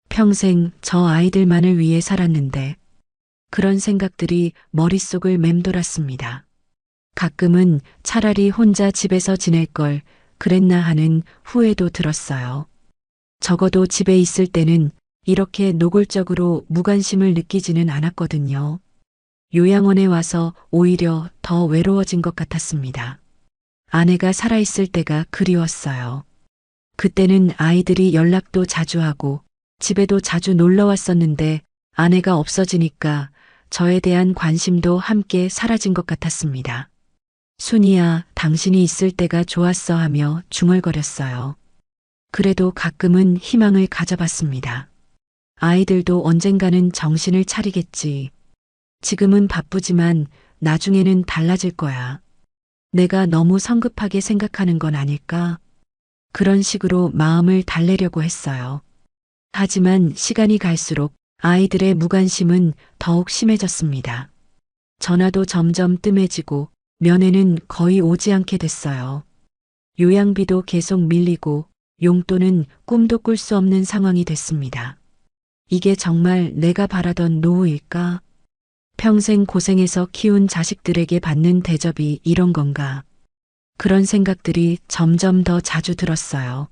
평생 저 아이들만을 위해 살았는데 그런 생각들이 머릿속을 맴돌았습니다. 가끔은 차라리 혼자 집에서 지낼 걸 그랬나 하는 후회도 들었어요. 적어도 집에 있을 때는 이렇게 노골적으로 무관심을 느끼지는 않았거든요. 요양원에 와서 오히려 더 외로워진 것 같았습니다. 아내가 살아있을 때가 그리웠어요. 그때는 아이들이 연락도 자주 하고 집에도 자주 놀러 왔었는데 아내가 없어지니까 저에 대한 관심도 함께 사라진 것 같았습니다. 순이야, 당신이 있을 때가 좋았어 하며 중얼거렸어요. 그래도 가끔은 희망을 가져봤습니다. 아이들도 언젠가는 정신을 차리겠지. 지금은 바쁘지만 나중에는 달라질 거야. 내가 너무 성급하게 생각하는 건 아닐까? 그런 식으로 마음을 달래려고 했어요. 하지만 시간이 갈수록 아이들의 무관심은 더욱 심해졌습니다. 전화도 점점 뜸해지고 면회는 거의 오지 않게 됐어요. 요양비도 계속 밀리고 용돈은 꿈도 꿀 수 없는 상황이 됐습니다. 이게 정말 내가 바라던 노후일까? 평생 고생해서 키운 자식들에게 받는 대접이 이런 건가? 그런 생각들이 점점 더 자주 들었어요.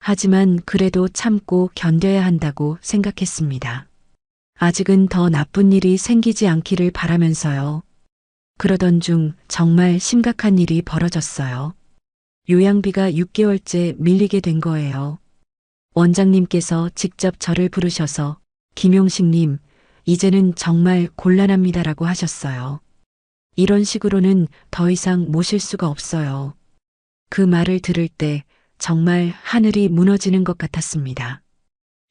하지만 그래도 참고 견뎌야 한다고 생각했습니다. 아직은 더 나쁜 일이 생기지 않기를 바라면서요. 그러던 중 정말 심각한 일이 벌어졌어요. 요양비가 6개월째 밀리게 된 거예요. 원장님께서 직접 저를 부르셔서 김용식님, 이제는 정말 곤란합니다라고 하셨어요. 이런 식으로는 더 이상 모실 수가 없어요. 그 말을 들을 때 정말 하늘이 무너지는 것 같았습니다.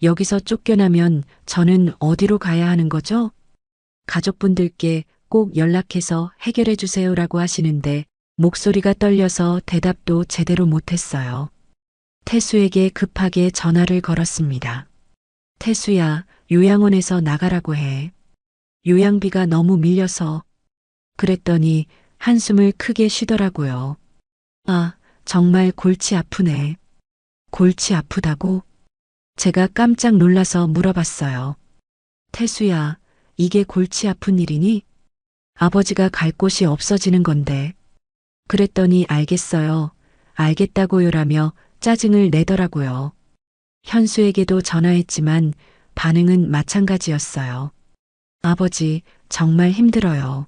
여기서 쫓겨나면 저는 어디로 가야 하는 거죠? 가족분들께 꼭 연락해서 해결해 주세요라고 하시는데 목소리가 떨려서 대답도 제대로 못했어요. 태수에게 급하게 전화를 걸었습니다. 태수야, 요양원에서 나가라고 해. 요양비가 너무 밀려서. 그랬더니 한숨을 크게 쉬더라고요. 아, 정말 골치 아프네. 골치 아프다고? 제가 깜짝 놀라서 물어봤어요. 태수야, 이게 골치 아픈 일이니? 아버지가 갈 곳이 없어지는 건데. 그랬더니 알겠어요. 알겠다고요라며 짜증을 내더라고요. 현수에게도 전화했지만 반응은 마찬가지였어요. 아버지, 정말 힘들어요.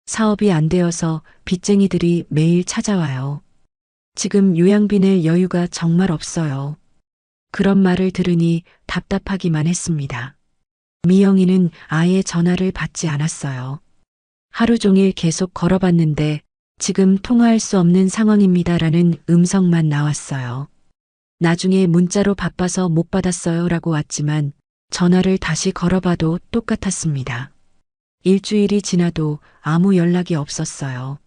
사업이 안 되어서 빚쟁이들이 매일 찾아와요. 지금 요양비 낼 여유가 정말 없어요. 그런 말을 들으니 답답하기만 했습니다. 미영이는 아예 전화를 받지 않았어요. 하루 종일 계속 걸어봤는데 지금 통화할 수 없는 상황입니다라는 음성만 나왔어요. 나중에 문자로 바빠서 못 받았어요 라고 왔지만 전화를 다시 걸어봐도 똑같았습니다. 일주일이 지나도 아무 연락이 없었어요.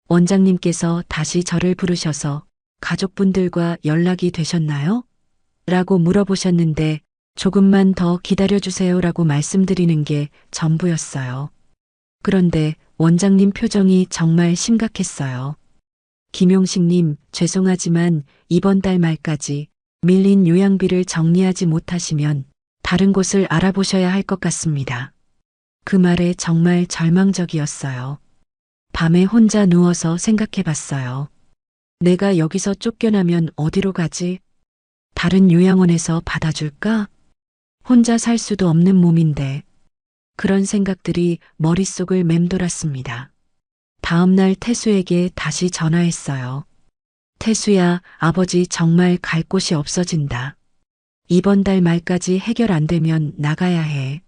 원장님께서 다시 저를 부르셔서 가족분들과 연락이 되셨나요? 라고 물어보셨는데 조금만 더 기다려주세요 라고 말씀드리는 게 전부였어요. 그런데 원장님 표정이 정말 심각했어요. 김용식님, 죄송하지만 이번 달 말까지 밀린 요양비를 정리하지 못하시면 다른 곳을 알아보셔야 할 것 같습니다. 그 말에 정말 절망적이었어요. 밤에 혼자 누워서 생각해 봤어요. 내가 여기서 쫓겨나면 어디로 가지? 다른 요양원에서 받아줄까? 혼자 살 수도 없는 몸인데. 그런 생각들이 머릿속을 맴돌았습니다. 다음 날 태수에게 다시 전화했어요. 태수야, 아버지 정말 갈 곳이 없어진다. 이번 달 말까지 해결 안 되면 나가야 해.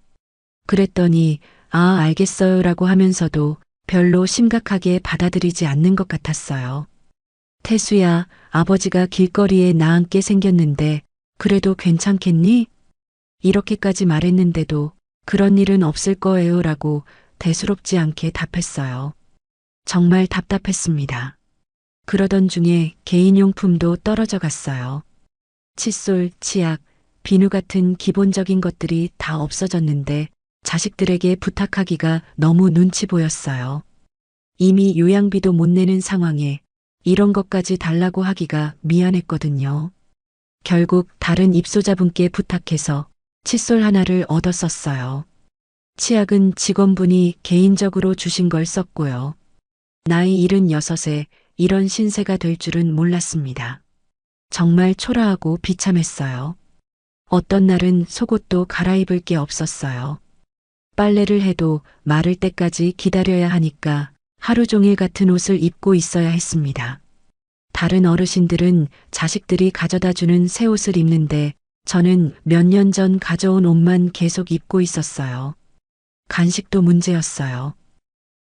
그랬더니, 아, 알겠어요라고 하면서도 별로 심각하게 받아들이지 않는 것 같았어요. 태수야, 아버지가 길거리에 나앉게 생겼는데 그래도 괜찮겠니? 이렇게까지 말했는데도 그런 일은 없을 거예요라고 대수롭지 않게 답했어요. 정말 답답했습니다. 그러던 중에 개인용품도 떨어져 갔어요. 칫솔, 치약, 비누 같은 기본적인 것들이 다 없어졌는데 자식들에게 부탁하기가 너무 눈치 보였어요. 이미 요양비도 못 내는 상황에 이런 것까지 달라고 하기가 미안했거든요. 결국 다른 입소자분께 부탁해서 칫솔 하나를 얻어 썼어요. 치약은 직원분이 개인적으로 주신 걸 썼고요. 나이 76에 이런 신세가 될 줄은 몰랐습니다. 정말 초라하고 비참했어요. 어떤 날은 속옷도 갈아입을 게 없었어요. 빨래를 해도 마를 때까지 기다려야 하니까 하루 종일 같은 옷을 입고 있어야 했습니다. 다른 어르신들은 자식들이 가져다 주는 새 옷을 입는데 저는 몇 년 전 가져온 옷만 계속 입고 있었어요. 간식도 문제였어요.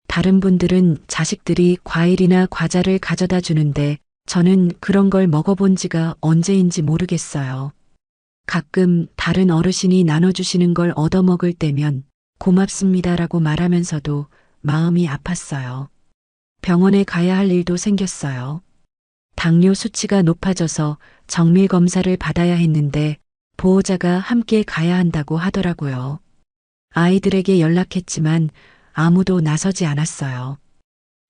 다른 분들은 자식들이 과일이나 과자를 가져다 주는데 저는 그런 걸 먹어본 지가 언제인지 모르겠어요. 가끔 다른 어르신이 나눠주시는 걸 얻어먹을 때면 고맙습니다라고 말하면서도 마음이 아팠어요. 병원에 가야 할 일도 생겼어요. 당뇨 수치가 높아져서 정밀 검사를 받아야 했는데 보호자가 함께 가야 한다고 하더라고요. 아이들에게 연락했지만 아무도 나서지 않았어요.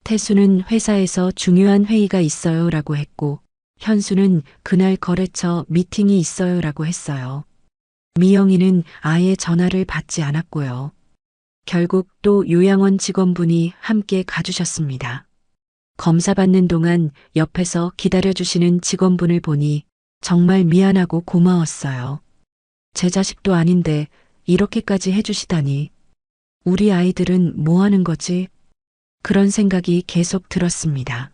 태수는 회사에서 중요한 회의가 있어요라고 했고 현수는 그날 거래처 미팅이 있어요라고 했어요. 미영이는 아예 전화를 받지 않았고요. 결국 또 요양원 직원분이 함께 가주셨습니다. 검사 받는 동안 옆에서 기다려주시는 직원분을 보니 정말 미안하고 고마웠어요. 제 자식도 아닌데 이렇게까지 해주시다니. 우리 아이들은 뭐 하는 거지? 그런 생각이 계속 들었습니다.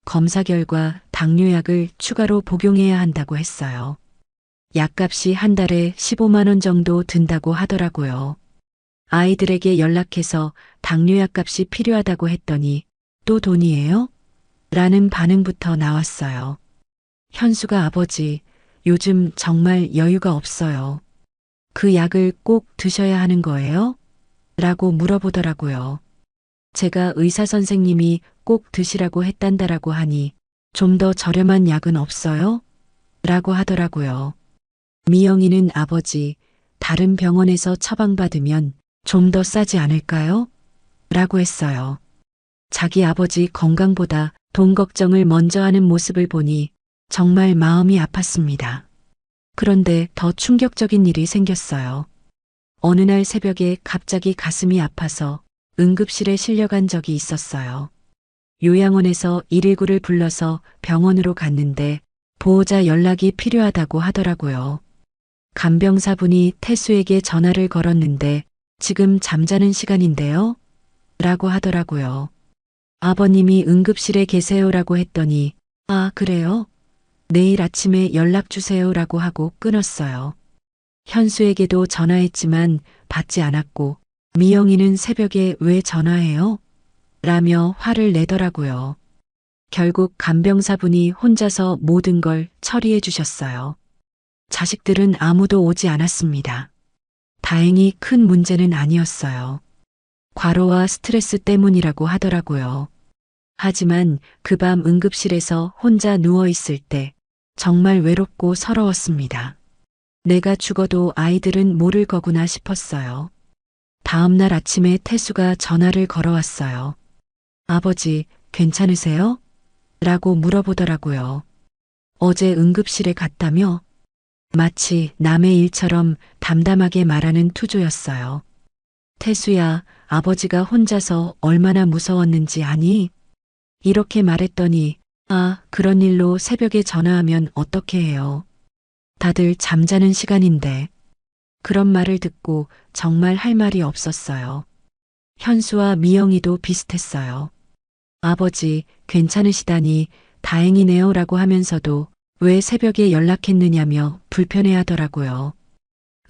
검사 결과 당뇨약을 추가로 복용해야 한다고 했어요. 약값이 한 달에 15만 원 정도 든다고 하더라고요. 아이들에게 연락해서 당뇨약 값이 필요하다고 했더니 또 돈이에요? 라는 반응부터 나왔어요. 현수가 아버지, 요즘 정말 여유가 없어요. 그 약을 꼭 드셔야 하는 거예요? 라고 물어보더라고요. 제가 의사 선생님이 꼭 드시라고 했단다라고 하니 좀 더 저렴한 약은 없어요? 라고 하더라고요. 미영이는 아버지, 다른 병원에서 처방받으면 좀 더 싸지 않을까요? 라고 했어요. 자기 아버지 건강보다 돈 걱정을 먼저 하는 모습을 보니 정말 마음이 아팠습니다. 그런데 더 충격적인 일이 생겼어요. 어느 날 새벽에 갑자기 가슴이 아파서 응급실에 실려간 적이 있었어요. 요양원에서 119를 불러서 병원으로 갔는데 보호자 연락이 필요하다고 하더라고요. 간병사분이 태수에게 전화를 걸었는데 지금 잠자는 시간인데요? 라고 하더라고요. 아버님이 응급실에 계세요라고 했더니 아, 그래요? 내일 아침에 연락 주세요라고 하고 끊었어요. 현수에게도 전화했지만 받지 않았고 미영이는 새벽에 왜 전화해요? 라며 화를 내더라고요. 결국 간병사분이 혼자서 모든 걸 처리해 주셨어요. 자식들은 아무도 오지 않았습니다. 다행히 큰 문제는 아니었어요. 과로와 스트레스 때문이라고 하더라고요. 하지만 그 밤 응급실에서 혼자 누워 있을 때 정말 외롭고 서러웠습니다. 내가 죽어도 아이들은 모를 거구나 싶었어요. 다음 날 아침에 태수가 전화를 걸어왔어요. 아버지, 괜찮으세요? 라고 물어보더라고요. 어제 응급실에 갔다며? 마치 남의 일처럼 담담하게 말하는 투조였어요. 태수야, 아버지가 혼자서 얼마나 무서웠는지 아니? 이렇게 말했더니 아, 그런 일로 새벽에 전화하면 어떻게 해요? 다들 잠자는 시간인데. 그런 말을 듣고 정말 할 말이 없었어요. 현수와 미영이도 비슷했어요. 아버지, 괜찮으시다니 다행이네요 라고 하면서도 왜 새벽에 연락했느냐며 불편해 하더라고요.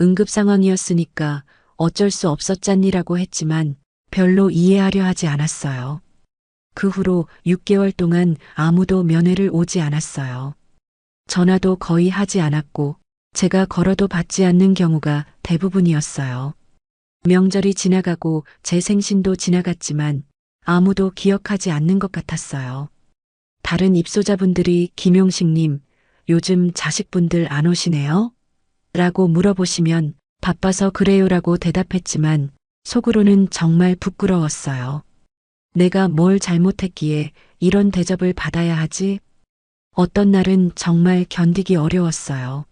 응급 상황이었으니까 어쩔 수 없었잖니라고 했지만 별로 이해하려 하지 않았어요. 그 후로 6개월 동안 아무도 면회를 오지 않았어요. 전화도 거의 하지 않았고 제가 걸어도 받지 않는 경우가 대부분이었어요. 명절이 지나가고 제 생신도 지나갔지만 아무도 기억하지 않는 것 같았어요. 다른 입소자분들이 김용식님, 요즘 자식분들 안 오시네요? 라고 물어보시면 바빠서 그래요라고 대답했지만 속으로는 정말 부끄러웠어요. 내가 뭘 잘못했기에 이런 대접을 받아야 하지? 어떤 날은 정말 견디기 어려웠어요.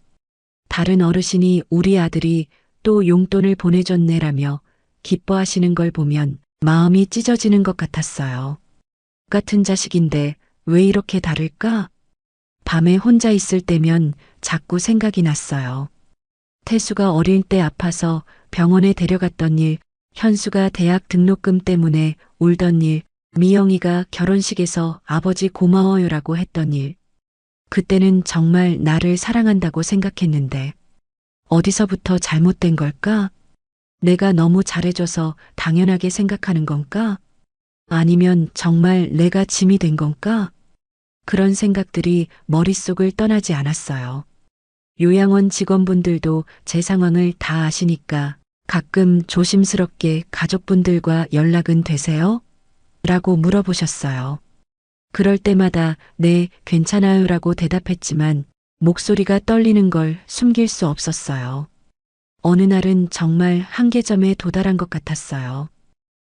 다른 어르신이 우리 아들이 또 용돈을 보내줬네라며 기뻐하시는 걸 보면 마음이 찢어지는 것 같았어요. 같은 자식인데 왜 이렇게 다를까? 밤에 혼자 있을 때면 자꾸 생각이 났어요. 태수가 어릴 때 아파서 병원에 데려갔던 일, 현수가 대학 등록금 때문에 울던 일, 미영이가 결혼식에서 아버지 고마워요라고 했던 일. 그때는 정말 나를 사랑한다고 생각했는데 어디서부터 잘못된 걸까? 내가 너무 잘해줘서 당연하게 생각하는 건가? 아니면 정말 내가 짐이 된 건가? 그런 생각들이 머릿속을 떠나지 않았어요. 요양원 직원분들도 제 상황을 다 아시니까 가끔 조심스럽게 가족분들과 연락은 되세요? 라고 물어보셨어요. 그럴 때마다 네, 괜찮아요 라고 대답했지만 목소리가 떨리는 걸 숨길 수 없었어요. 어느 날은 정말 한계점에 도달한 것 같았어요.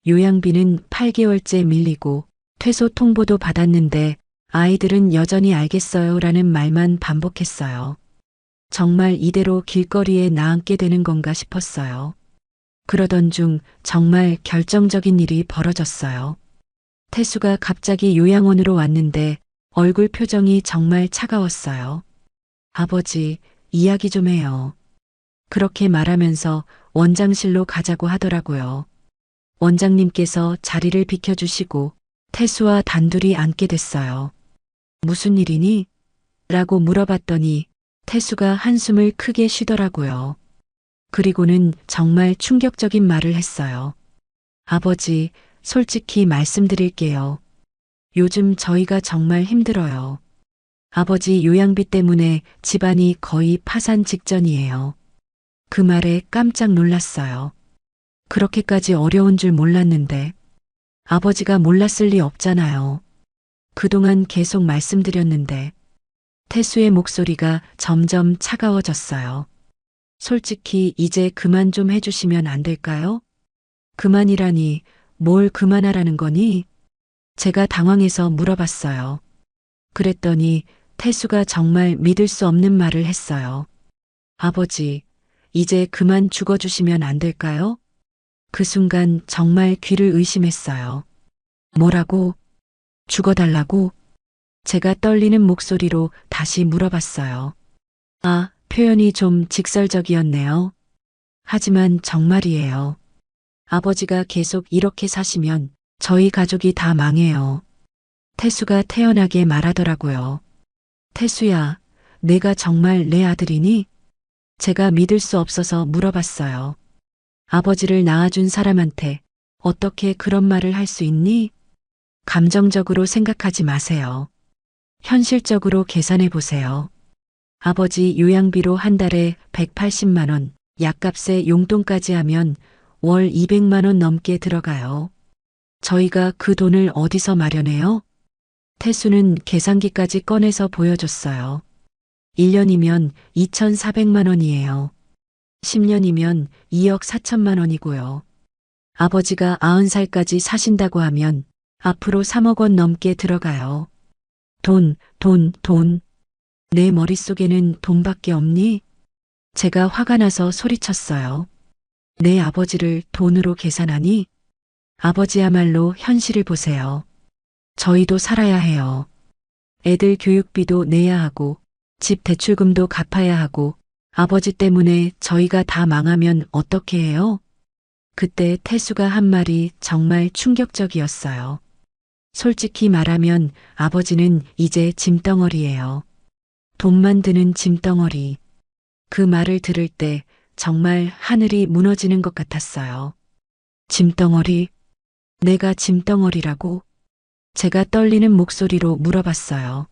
요양비는 8개월째 밀리고 퇴소 통보도 받았는데 아이들은 여전히 알겠어요 라는 말만 반복했어요. 정말 이대로 길거리에 나앉게 되는 건가 싶었어요. 그러던 중 정말 결정적인 일이 벌어졌어요. 태수가 갑자기 요양원으로 왔는데 얼굴 표정이 정말 차가웠어요. 아버지, 이야기 좀 해요. 그렇게 말하면서 원장실로 가자고 하더라고요. 원장님께서 자리를 비켜주시고 태수와 단둘이 앉게 됐어요. 무슨 일이니? 라고 물어봤더니 태수가 한숨을 크게 쉬더라고요. 그리고는 정말 충격적인 말을 했어요. 아버지, 솔직히 말씀드릴게요. 요즘 저희가 정말 힘들어요. 아버지 요양비 때문에 집안이 거의 파산 직전이에요. 그 말에 깜짝 놀랐어요. 그렇게까지 어려운 줄 몰랐는데 아버지가 몰랐을 리 없잖아요. 그동안 계속 말씀드렸는데 태수의 목소리가 점점 차가워졌어요. 솔직히 이제 그만 좀 해주시면 안 될까요? 그만이라니 뭘 그만하라는 거니? 제가 당황해서 물어봤어요. 그랬더니 태수가 정말 믿을 수 없는 말을 했어요. 아버지, 이제 그만 죽어주시면 안 될까요? 그 순간 정말 귀를 의심했어요. 뭐라고? 죽어달라고? 제가 떨리는 목소리로 다시 물어봤어요. 아, 표현이 좀 직설적이었네요. 하지만 정말이에요. 아버지가 계속 이렇게 사시면 저희 가족이 다 망해요. 태수가 태연하게 말하더라고요. 태수야, 내가 정말 내 아들이니? 제가 믿을 수 없어서 물어봤어요. 아버지를 낳아준 사람한테 어떻게 그런 말을 할 수 있니? 감정적으로 생각하지 마세요. 현실적으로 계산해 보세요. 아버지 요양비로 한 달에 180만 원, 약값에 용돈까지 하면 월 200만 원 넘게 들어가요. 저희가 그 돈을 어디서 마련해요? 태수는 계산기까지 꺼내서 보여줬어요. 1년이면 2,400만 원이에요. 10년이면 2억 4천만 원이고요. 아버지가 90살까지 사신다고 하면 앞으로 3억 원 넘게 들어가요. 돈, 돈, 돈. 내 머릿속에는 돈밖에 없니? 제가 화가 나서 소리쳤어요. 내 아버지를 돈으로 계산하니? 아버지야말로 현실을 보세요. 저희도 살아야 해요. 애들 교육비도 내야 하고 집 대출금도 갚아야 하고 아버지 때문에 저희가 다 망하면 어떻게 해요? 그때 태수가 한 말이 정말 충격적이었어요. 솔직히 말하면 아버지는 이제 짐덩어리예요. 돈만 드는 짐덩어리. 그 말을 들을 때 정말 하늘이 무너지는 것 같았어요. 짐덩어리? 내가 짐덩어리라고? 제가 떨리는 목소리로 물어봤어요.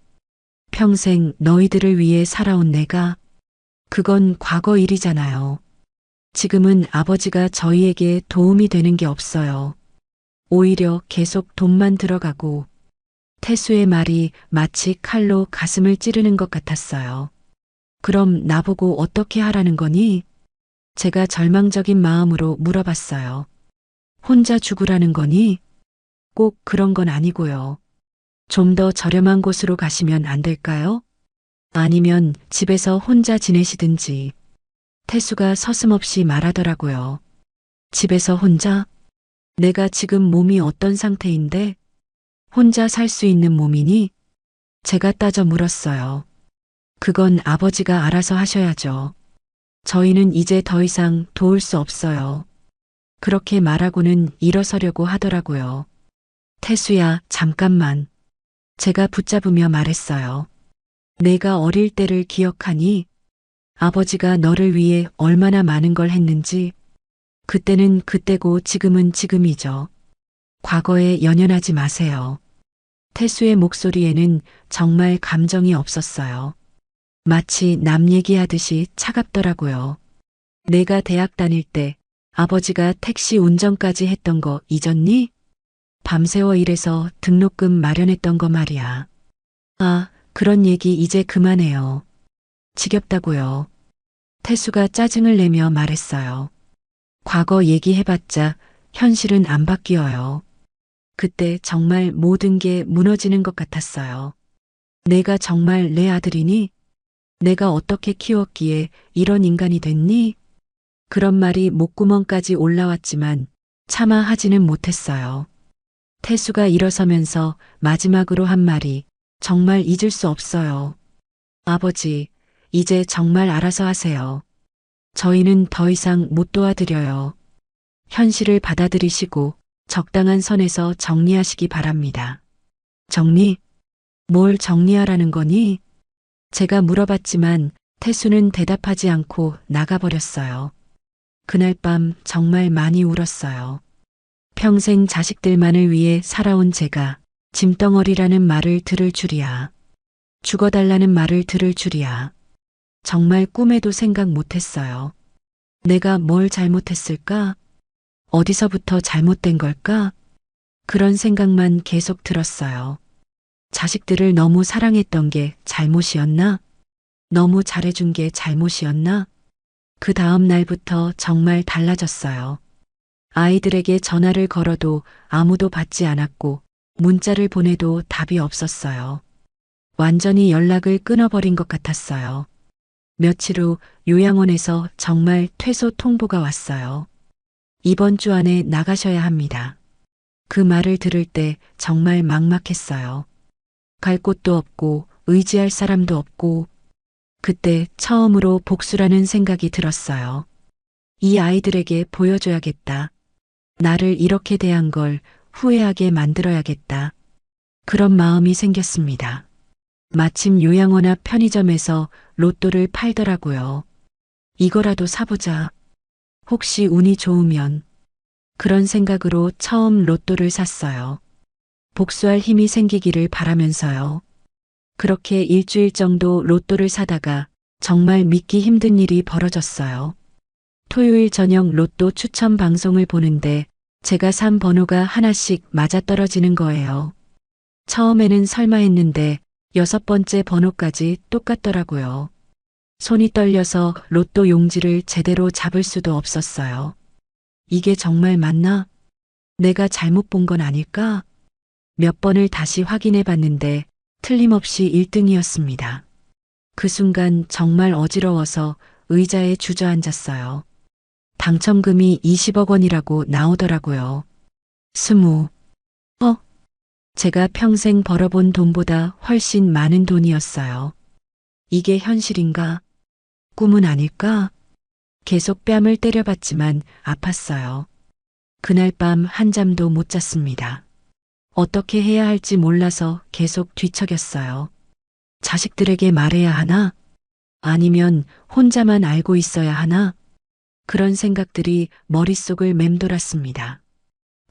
평생 너희들을 위해 살아온 내가? 그건 과거 일이잖아요. 지금은 아버지가 저희에게 도움이 되는 게 없어요. 오히려 계속 돈만 들어가고 태수의 말이 마치 칼로 가슴을 찌르는 것 같았어요. 그럼 나보고 어떻게 하라는 거니? 제가 절망적인 마음으로 물어봤어요. 혼자 죽으라는 거니? 꼭 그런 건 아니고요. 좀 더 저렴한 곳으로 가시면 안 될까요? 아니면 집에서 혼자 지내시든지. 태수가 서슴없이 말하더라고요. 집에서 혼자? 내가 지금 몸이 어떤 상태인데? 혼자 살 수 있는 몸이니? 제가 따져 물었어요. 그건 아버지가 알아서 하셔야죠. 저희는 이제 더 이상 도울 수 없어요. 그렇게 말하고는 일어서려고 하더라고요. 태수야, 잠깐만. 제가 붙잡으며 말했어요. 내가 어릴 때를 기억하니? 아버지가 너를 위해 얼마나 많은 걸 했는지. 그때는 그때고 지금은 지금이죠. 과거에 연연하지 마세요. 태수의 목소리에는 정말 감정이 없었어요. 마치 남 얘기하듯이 차갑더라고요. 내가 대학 다닐 때 아버지가 택시 운전까지 했던 거 잊었니? 밤새워 일해서 등록금 마련했던 거 말이야. 아, 그런 얘기 이제 그만해요. 지겹다고요. 태수가 짜증을 내며 말했어요. 과거 얘기해봤자 현실은 안 바뀌어요. 그때 정말 모든 게 무너지는 것 같았어요. 내가 정말 내 아들이니? 내가 어떻게 키웠기에 이런 인간이 됐니? 그런 말이 목구멍까지 올라왔지만 차마 하지는 못했어요. 태수가 일어서면서 마지막으로 한 말이 정말 잊을 수 없어요. 아버지, 이제 정말 알아서 하세요. 저희는 더 이상 못 도와드려요. 현실을 받아들이시고 적당한 선에서 정리하시기 바랍니다. 정리? 뭘 정리하라는 거니? 제가 물어봤지만 태수는 대답하지 않고 나가버렸어요. 그날 밤 정말 많이 울었어요. 평생 자식들만을 위해 살아온 제가 짐덩어리라는 말을 들을 줄이야. 죽어달라는 말을 들을 줄이야. 정말 꿈에도 생각 못했어요. 내가 뭘 잘못했을까? 어디서부터 잘못된 걸까? 그런 생각만 계속 들었어요. 자식들을 너무 사랑했던 게 잘못이었나? 너무 잘해준 게 잘못이었나? 그 다음 날부터 정말 달라졌어요. 아이들에게 전화를 걸어도 아무도 받지 않았고 문자를 보내도 답이 없었어요. 완전히 연락을 끊어버린 것 같았어요. 며칠 후 요양원에서 정말 퇴소 통보가 왔어요. 이번 주 안에 나가셔야 합니다. 그 말을 들을 때 정말 막막했어요. 갈 곳도 없고 의지할 사람도 없고 그때 처음으로 복수라는 생각이 들었어요. 이 아이들에게 보여줘야겠다. 나를 이렇게 대한 걸 후회하게 만들어야겠다. 그런 마음이 생겼습니다. 마침 요양원 앞 편의점에서 로또를 팔더라고요. 이거라도 사보자. 혹시 운이 좋으면. 그런 생각으로 처음 로또를 샀어요. 복수할 힘이 생기기를 바라면서요. 그렇게 일주일 정도 로또를 사다가 정말 믿기 힘든 일이 벌어졌어요. 토요일 저녁 로또 추첨 방송을 보는데 제가 산 번호가 하나씩 맞아떨어지는 거예요. 처음에는 설마 했는데 6번째 번호까지 똑같더라고요. 손이 떨려서 로또 용지를 제대로 잡을 수도 없었어요. 이게 정말 맞나? 내가 잘못 본 건 아닐까? 몇 번을 다시 확인해 봤는데 틀림없이 1등이었습니다. 그 순간 정말 어지러워서 의자에 주저앉았어요. 당첨금이 20억 원이라고 나오더라고요. 20. 제가 평생 벌어본 돈보다 훨씬 많은 돈이었어요. 이게 현실인가? 꿈은 아닐까? 계속 뺨을 때려봤지만 아팠어요. 그날 밤 한잠도 못 잤습니다. 어떻게 해야 할지 몰라서 계속 뒤척였어요. 자식들에게 말해야 하나? 아니면 혼자만 알고 있어야 하나? 그런 생각들이 머릿속을 맴돌았습니다.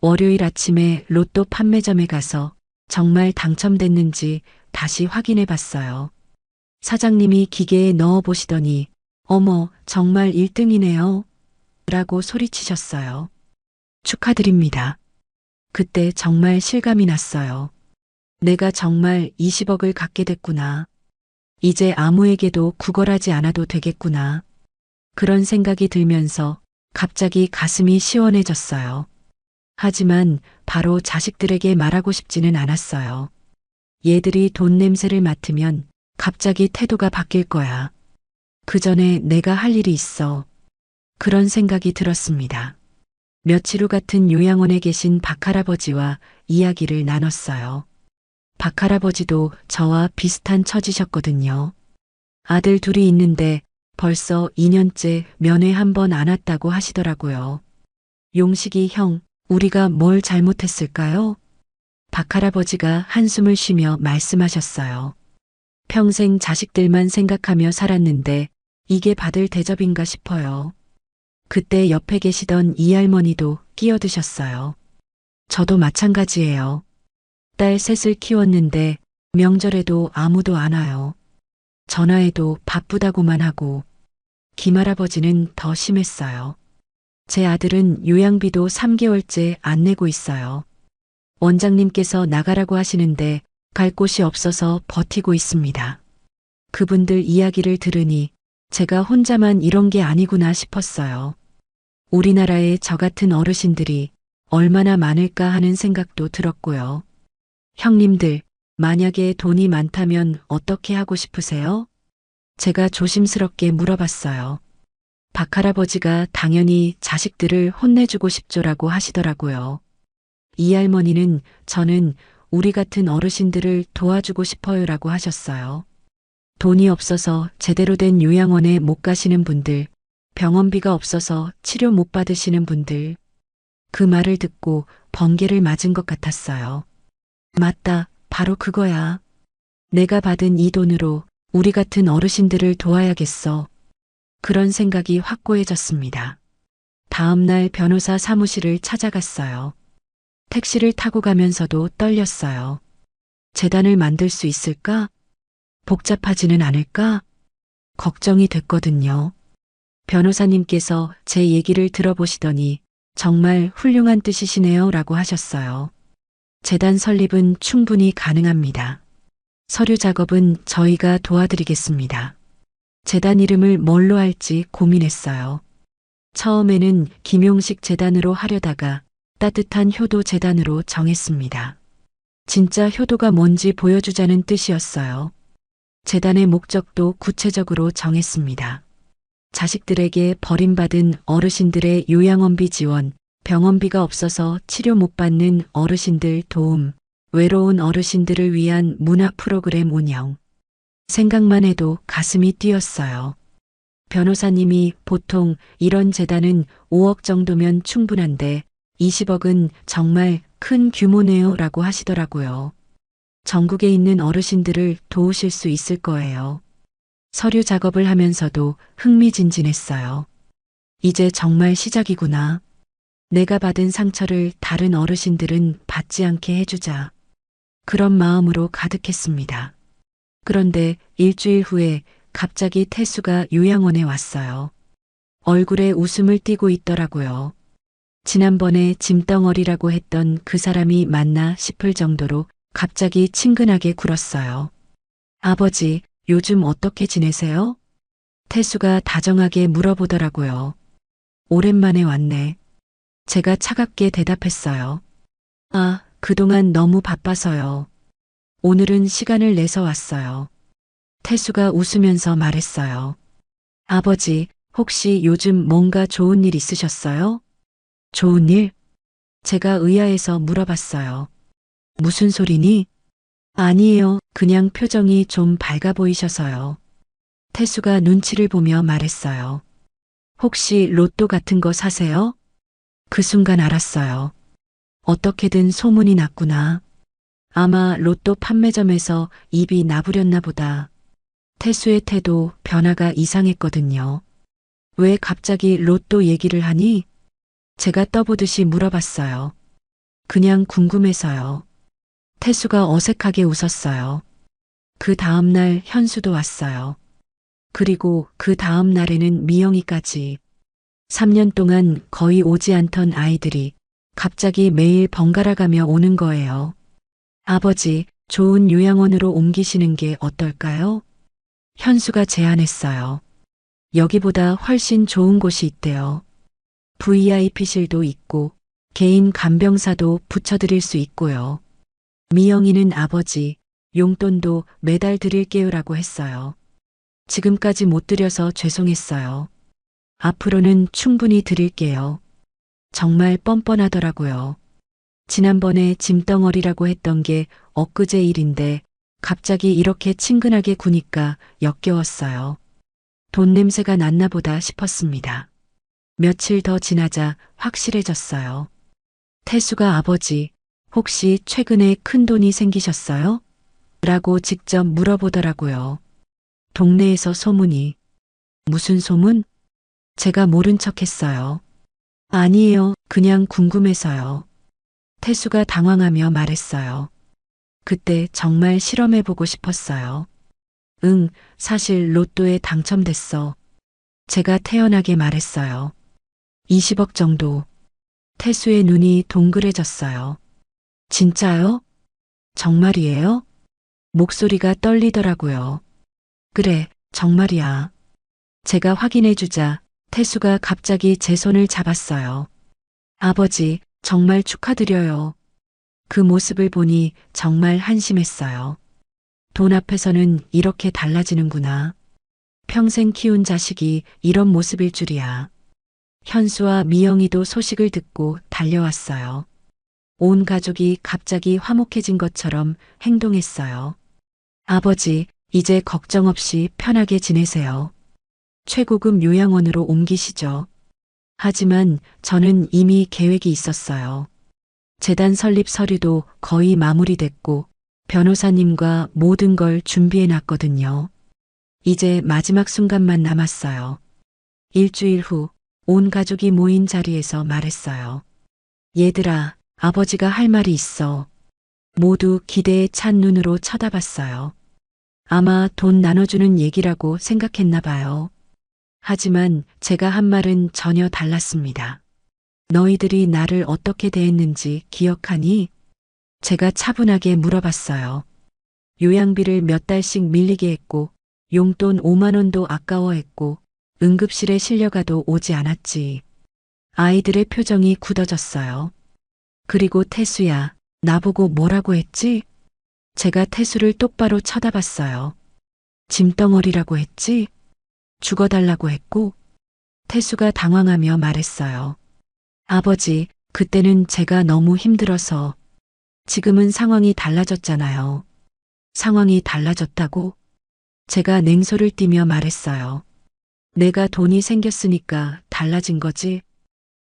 월요일 아침에 로또 판매점에 가서 정말 당첨됐는지 다시 확인해 봤어요. 사장님이 기계에 넣어 보시더니 어머, 정말 1등이네요. 라고 소리치셨어요. 축하드립니다. 그때 정말 실감이 났어요. 내가 정말 20억을 갖게 됐구나. 이제 아무에게도 구걸하지 않아도 되겠구나. 그런 생각이 들면서 갑자기 가슴이 시원해졌어요. 하지만 바로 자식들에게 말하고 싶지는 않았어요. 얘들이 돈 냄새를 맡으면 갑자기 태도가 바뀔 거야. 그 전에 내가 할 일이 있어. 그런 생각이 들었습니다. 며칠 후 같은 요양원에 계신 박할아버지와 이야기를 나눴어요. 박할아버지도 저와 비슷한 처지셨거든요. 아들 둘이 있는데 벌써 2년째 면회 한 번 안 왔다고 하시더라고요. 용식이 형, 우리가 뭘 잘못했을까요? 박할아버지가 한숨을 쉬며 말씀하셨어요. 평생 자식들만 생각하며 살았는데 이게 받을 대접인가 싶어요. 그때 옆에 계시던 이 할머니도 끼어드셨어요. 저도 마찬가지예요. 딸 셋을 키웠는데 명절에도 아무도 안 와요. 전화해도 바쁘다고만 하고 김할아버지는 더 심했어요. 제 아들은 요양비도 3개월째 안 내고 있어요. 원장님께서 나가라고 하시는데 갈 곳이 없어서 버티고 있습니다. 그분들 이야기를 들으니 제가 혼자만 이런 게 아니구나 싶었어요. 우리나라에 저 같은 어르신들이 얼마나 많을까 하는 생각도 들었고요. 형님들, 만약에 돈이 많다면 어떻게 하고 싶으세요? 제가 조심스럽게 물어봤어요. 박할아버지가 당연히 자식들을 혼내주고 싶죠라고 하시더라고요. 이 할머니는 저는 우리 같은 어르신들을 도와주고 싶어요라고 하셨어요. 돈이 없어서 제대로 된 요양원에 못 가시는 분들, 병원비가 없어서 치료 못 받으시는 분들. 그 말을 듣고 번개를 맞은 것 같았어요. 맞다, 바로 그거야. 내가 받은 이 돈으로 우리 같은 어르신들을 도와야겠어. 그런 생각이 확고해졌습니다. 다음 날 변호사 사무실을 찾아갔어요. 택시를 타고 가면서도 떨렸어요. 재단을 만들 수 있을까? 복잡하지는 않을까? 걱정이 됐거든요. 변호사님께서 제 얘기를 들어보시더니 정말 훌륭한 뜻이시네요 라고 하셨어요. 재단 설립은 충분히 가능합니다. 서류 작업은 저희가 도와드리겠습니다. 재단 이름을 뭘로 할지 고민했어요. 처음에는 김용식 재단으로 하려다가 따뜻한 효도 재단으로 정했습니다. 진짜 효도가 뭔지 보여주자는 뜻이었어요. 재단의 목적도 구체적으로 정했습니다. 자식들에게 버림받은 어르신들의 요양원비 지원, 병원비가 없어서 치료 못 받는 어르신들 도움, 외로운 어르신들을 위한 문화 프로그램 운영. 생각만 해도 가슴이 뛰었어요. 변호사님이 보통 이런 재단은 5억 정도면 충분한데 20억은 정말 큰 규모네요 라고 하시더라고요. 전국에 있는 어르신들을 도우실 수 있을 거예요. 서류 작업을 하면서도 흥미진진했어요. 이제 정말 시작이구나. 내가 받은 상처를 다른 어르신들은 받지 않게 해주자. 그런 마음으로 가득했습니다. 그런데 일주일 후에 갑자기 태수가 요양원에 왔어요. 얼굴에 웃음을 띠고 있더라고요. 지난번에 짐덩어리라고 했던 그 사람이 맞나 싶을 정도로 갑자기 친근하게 굴었어요. 아버지, 요즘 어떻게 지내세요? 태수가 다정하게 물어보더라고요. 오랜만에 왔네. 제가 차갑게 대답했어요. 아, 그동안 너무 바빠서요. 오늘은 시간을 내서 왔어요. 태수가 웃으면서 말했어요. 아버지, 혹시 요즘 뭔가 좋은 일 있으셨어요? 좋은 일? 제가 의아해서 물어봤어요. 무슨 소리니? 아니에요. 그냥 표정이 좀 밝아 보이셔서요. 태수가 눈치를 보며 말했어요. 혹시 로또 같은 거 사세요? 그 순간 알았어요. 어떻게든 소문이 났구나. 아마 로또 판매점에서 입이 나부렸나 보다. 태수의 태도 변화가 이상했거든요. 왜 갑자기 로또 얘기를 하니? 제가 떠보듯이 물어봤어요. 그냥 궁금해서요. 태수가 어색하게 웃었어요. 그 다음 날 현수도 왔어요. 그리고 그 다음 날에는 미영이까지. 3년 동안 거의 오지 않던 아이들이 갑자기 매일 번갈아 가며 오는 거예요. 아버지, 좋은 요양원으로 옮기시는 게 어떨까요? 현수가 제안했어요. 여기보다 훨씬 좋은 곳이 있대요. VIP실도 있고 개인 간병사도 붙여드릴 수 있고요. 미영이는 아버지, 용돈도 매달 드릴게요라고 했어요. 지금까지 못 드려서 죄송했어요. 앞으로는 충분히 드릴게요. 정말 뻔뻔하더라고요. 지난번에 짐덩어리라고 했던 게 엊그제 일인데 갑자기 이렇게 친근하게 구니까 역겨웠어요. 돈 냄새가 났나 보다 싶었습니다. 며칠 더 지나자 확실해졌어요. 태수가 아버지, 혹시 최근에 큰 돈이 생기셨어요? 라고 직접 물어보더라고요. 동네에서 소문이. 무슨 소문? 제가 모른 척 했어요. 아니에요. 그냥 궁금해서요. 태수가 당황하며 말했어요. 그때 정말 실험해보고 싶었어요. 응, 사실 로또에 당첨됐어. 제가 태연하게 말했어요. 20억 정도. 태수의 눈이 동그래졌어요. 진짜요? 정말이에요? 목소리가 떨리더라고요. 그래, 정말이야. 제가 확인해주자 태수가 갑자기 제 손을 잡았어요. 아버지, 정말 축하드려요. 그 모습을 보니 정말 한심했어요. 돈 앞에서는 이렇게 달라지는구나. 평생 키운 자식이 이런 모습일 줄이야. 현수와 미영이도 소식을 듣고 달려왔어요. 온 가족이 갑자기 화목해진 것처럼 행동했어요. 아버지, 이제 걱정 없이 편하게 지내세요. 최고급 요양원으로 옮기시죠. 하지만 저는 이미 계획이 있었어요. 재단 설립 서류도 거의 마무리됐고 변호사님과 모든 걸 준비해 놨거든요. 이제 마지막 순간만 남았어요. 일주일 후 온 가족이 모인 자리에서 말했어요. 얘들아, 아버지가 할 말이 있어. 모두 기대에 찬 눈으로 쳐다봤어요. 아마 돈 나눠주는 얘기라고 생각했나 봐요. 하지만 제가 한 말은 전혀 달랐습니다. 너희들이 나를 어떻게 대했는지 기억하니? 제가 차분하게 물어봤어요. 요양비를 몇 달씩 밀리게 했고 용돈 5만 원도 아까워했고 응급실에 실려가도 오지 않았지. 아이들의 표정이 굳어졌어요. 그리고 태수야, 나보고 뭐라고 했지? 제가 태수를 똑바로 쳐다봤어요. 짐덩어리라고 했지? 죽어달라고 했고 태수가 당황하며 말했어요. 아버지, 그때는 제가 너무 힘들어서 지금은 상황이 달라졌잖아요. 상황이 달라졌다고? 제가 냉소를 띠며 말했어요. 내가 돈이 생겼으니까 달라진 거지.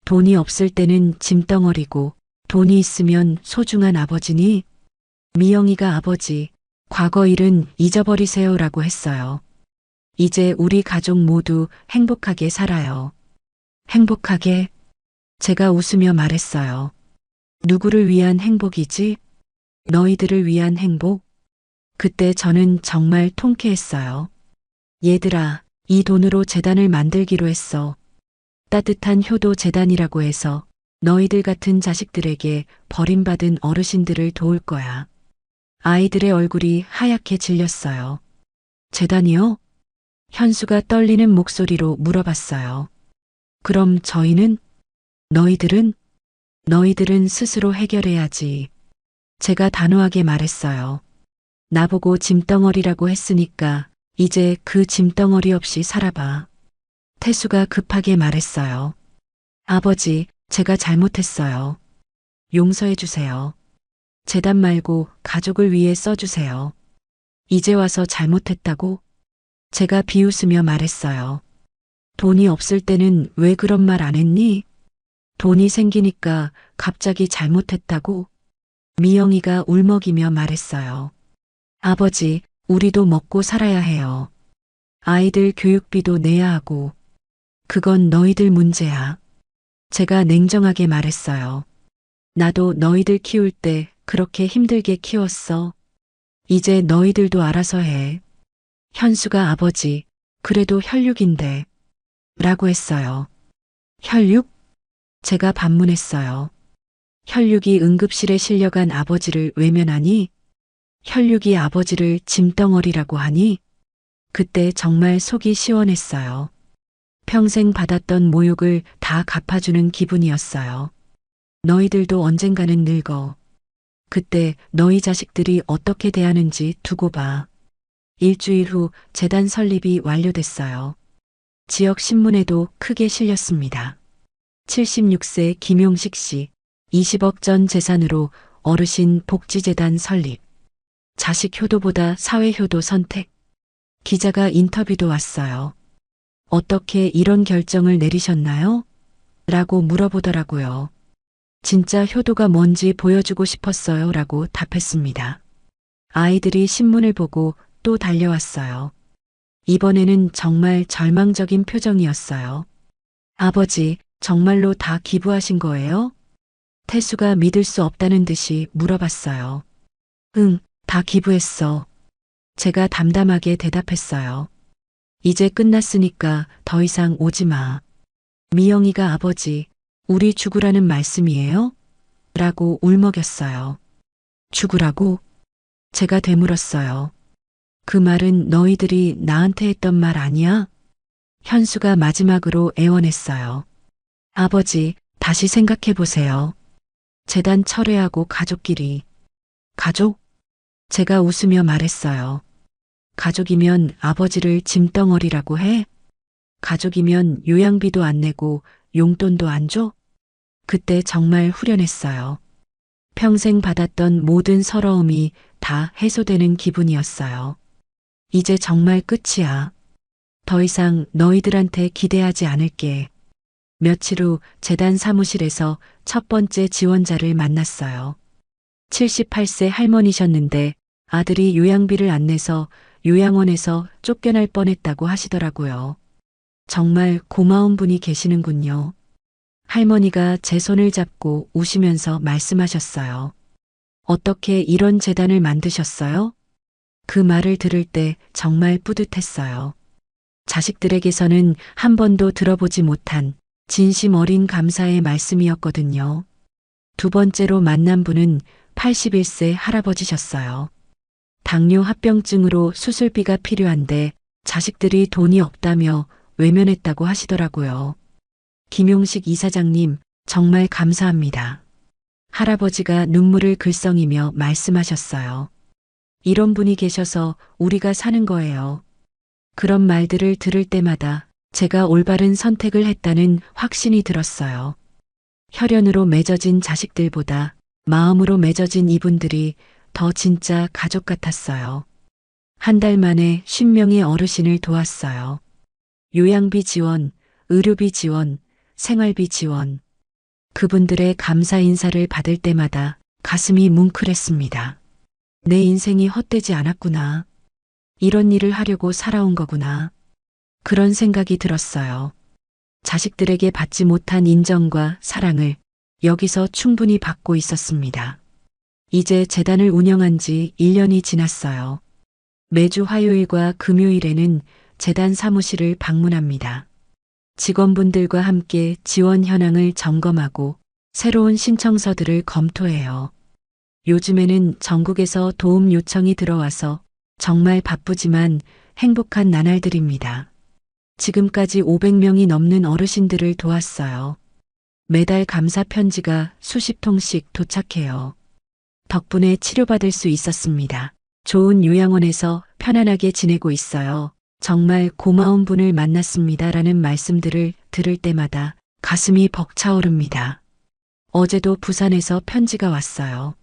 돈이 없을 때는 짐덩어리고 돈이 있으면 소중한 아버지니? 미영이가 아버지, 과거 일은 잊어버리세요라고 했어요. 이제 우리 가족 모두 행복하게 살아요. 행복하게? 제가 웃으며 말했어요. 누구를 위한 행복이지? 너희들을 위한 행복? 그때 저는 정말 통쾌했어요. 얘들아, 이 돈으로 재단을 만들기로 했어. 따뜻한 효도 재단이라고 해서 너희들 같은 자식들에게 버림받은 어르신들을 도울 거야. 아이들의 얼굴이 하얗게 질렸어요. 재단이요? 현수가 떨리는 목소리로 물어봤어요. 그럼 저희는? 너희들은? 너희들은 스스로 해결해야지. 제가 단호하게 말했어요. 나보고 짐덩어리라고 했으니까 이제 그 짐덩어리 없이 살아봐. 태수가 급하게 말했어요. 아버지, 제가 잘못했어요. 용서해 주세요. 재단 말고 가족을 위해 써주세요. 이제 와서 잘못했다고? 제가 비웃으며 말했어요. 돈이 없을 때는 왜 그런 말 안 했니? 돈이 생기니까 갑자기 잘못했다고? 미영이가 울먹이며 말했어요. 아버지, 우리도 먹고 살아야 해요. 아이들 교육비도 내야 하고. 그건 너희들 문제야. 제가 냉정하게 말했어요. 나도 너희들 키울 때 그렇게 힘들게 키웠어. 이제 너희들도 알아서 해. 현수가 아버지, 그래도 혈육인데. 라고 했어요. 혈육? 제가 반문했어요. 혈육이 응급실에 실려간 아버지를 외면하니? 혈육이 아버지를 짐덩어리라고 하니? 그때 정말 속이 시원했어요. 평생 받았던 모욕을 다 갚아주는 기분이었어요. 너희들도 언젠가는 늙어. 그때 너희 자식들이 어떻게 대하는지 두고 봐. 일주일 후 재단 설립이 완료됐어요. 지역 신문에도 크게 실렸습니다. 76세 김용식 씨, 20억 전 재산으로 어르신 복지재단 설립. 자식 효도보다 사회 효도 선택. 기자가 인터뷰도 왔어요. 어떻게 이런 결정을 내리셨나요? 라고 물어보더라고요. 진짜 효도가 뭔지 보여주고 싶었어요. 라고 답했습니다. 아이들이 신문을 보고 또 달려왔어요. 이번에는 정말 절망적인 표정이었어요. 아버지, 정말로 다 기부하신 거예요? 태수가 믿을 수 없다는 듯이 물어봤어요. 응, 다 기부했어. 제가 담담하게 대답했어요. 이제 끝났으니까 더 이상 오지 마. 미영이가 아버지, 우리 죽으라는 말씀이에요? 라고 울먹였어요. 죽으라고? 제가 되물었어요. 그 말은 너희들이 나한테 했던 말 아니야? 현수가 마지막으로 애원했어요. 아버지, 다시 생각해 보세요. 재단 철회하고 가족끼리. 가족? 제가 웃으며 말했어요. 가족이면 아버지를 짐덩어리라고 해? 가족이면 요양비도 안 내고 용돈도 안 줘? 그때 정말 후련했어요. 평생 받았던 모든 서러움이 다 해소되는 기분이었어요. 이제 정말 끝이야. 더 이상 너희들한테 기대하지 않을게. 며칠 후 재단 사무실에서 첫 번째 지원자를 만났어요. 78세 할머니셨는데 아들이 요양비를 안 내서 요양원에서 쫓겨날 뻔했다고 하시더라고요. 정말 고마운 분이 계시는군요. 할머니가 제 손을 잡고 우시면서 말씀하셨어요. 어떻게 이런 재단을 만드셨어요? 그 말을 들을 때 정말 뿌듯했어요. 자식들에게서는 한 번도 들어보지 못한 진심 어린 감사의 말씀이었거든요. 두 번째로 만난 분은 81세 할아버지셨어요. 당뇨 합병증으로 수술비가 필요한데 자식들이 돈이 없다며 외면했다고 하시더라고요. 김용식 이사장님, 정말 감사합니다. 할아버지가 눈물을 글썽이며 말씀하셨어요. 이런 분이 계셔서 우리가 사는 거예요. 그런 말들을 들을 때마다 제가 올바른 선택을 했다는 확신이 들었어요. 혈연으로 맺어진 자식들보다 마음으로 맺어진 이분들이 더 진짜 가족 같았어요. 한 달 만에 50명의 어르신을 도왔어요. 요양비 지원, 의료비 지원, 생활비 지원. 그분들의 감사 인사를 받을 때마다 가슴이 뭉클했습니다. 내 인생이 헛되지 않았구나. 이런 일을 하려고 살아온 거구나. 그런 생각이 들었어요. 자식들에게 받지 못한 인정과 사랑을 여기서 충분히 받고 있었습니다. 이제 재단을 운영한 지 1년이 지났어요. 매주 화요일과 금요일에는 재단 사무실을 방문합니다. 직원분들과 함께 지원 현황을 점검하고 새로운 신청서들을 검토해요. 요즘에는 전국에서 도움 요청이 들어와서 정말 바쁘지만 행복한 나날들입니다. 지금까지 500명이 넘는 어르신들을 도왔어요. 매달 감사 편지가 수십 통씩 도착해요. 덕분에 치료받을 수 있었습니다. 좋은 요양원에서 편안하게 지내고 있어요. 정말 고마운 분을 만났습니다. 라는 말씀들을 들을 때마다 가슴이 벅차오릅니다. 어제도 부산에서 편지가 왔어요.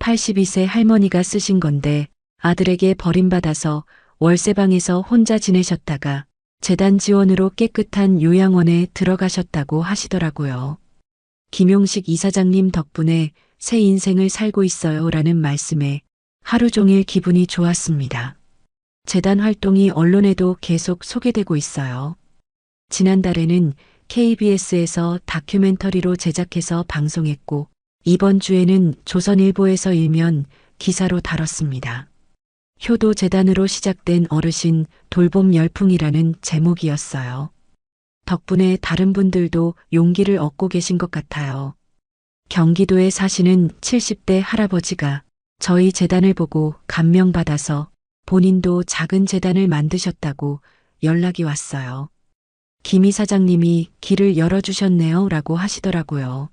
82세 할머니가 쓰신 건데 아들에게 버림받아서 월세방에서 혼자 지내셨다가 재단 지원으로 깨끗한 요양원에 들어가셨다고 하시더라고요. 김용식 이사장님 덕분에 새 인생을 살고 있어요 라는 말씀에 하루 종일 기분이 좋았습니다. 재단 활동이 언론에도 계속 소개되고 있어요. 지난달에는 KBS에서 다큐멘터리로 제작해서 방송했고 이번 주에는 조선일보에서 일면 기사로 다뤘습니다. 효도 재단으로 시작된 어르신 돌봄 열풍이라는 제목이었어요. 덕분에 다른 분들도 용기를 얻고 계신 것 같아요. 경기도에 사시는 70대 할아버지가 저희 재단을 보고 감명받아서 본인도 작은 재단을 만드셨다고 연락이 왔어요. 김 이사장님이 길을 열어주셨네요 라고 하시더라고요.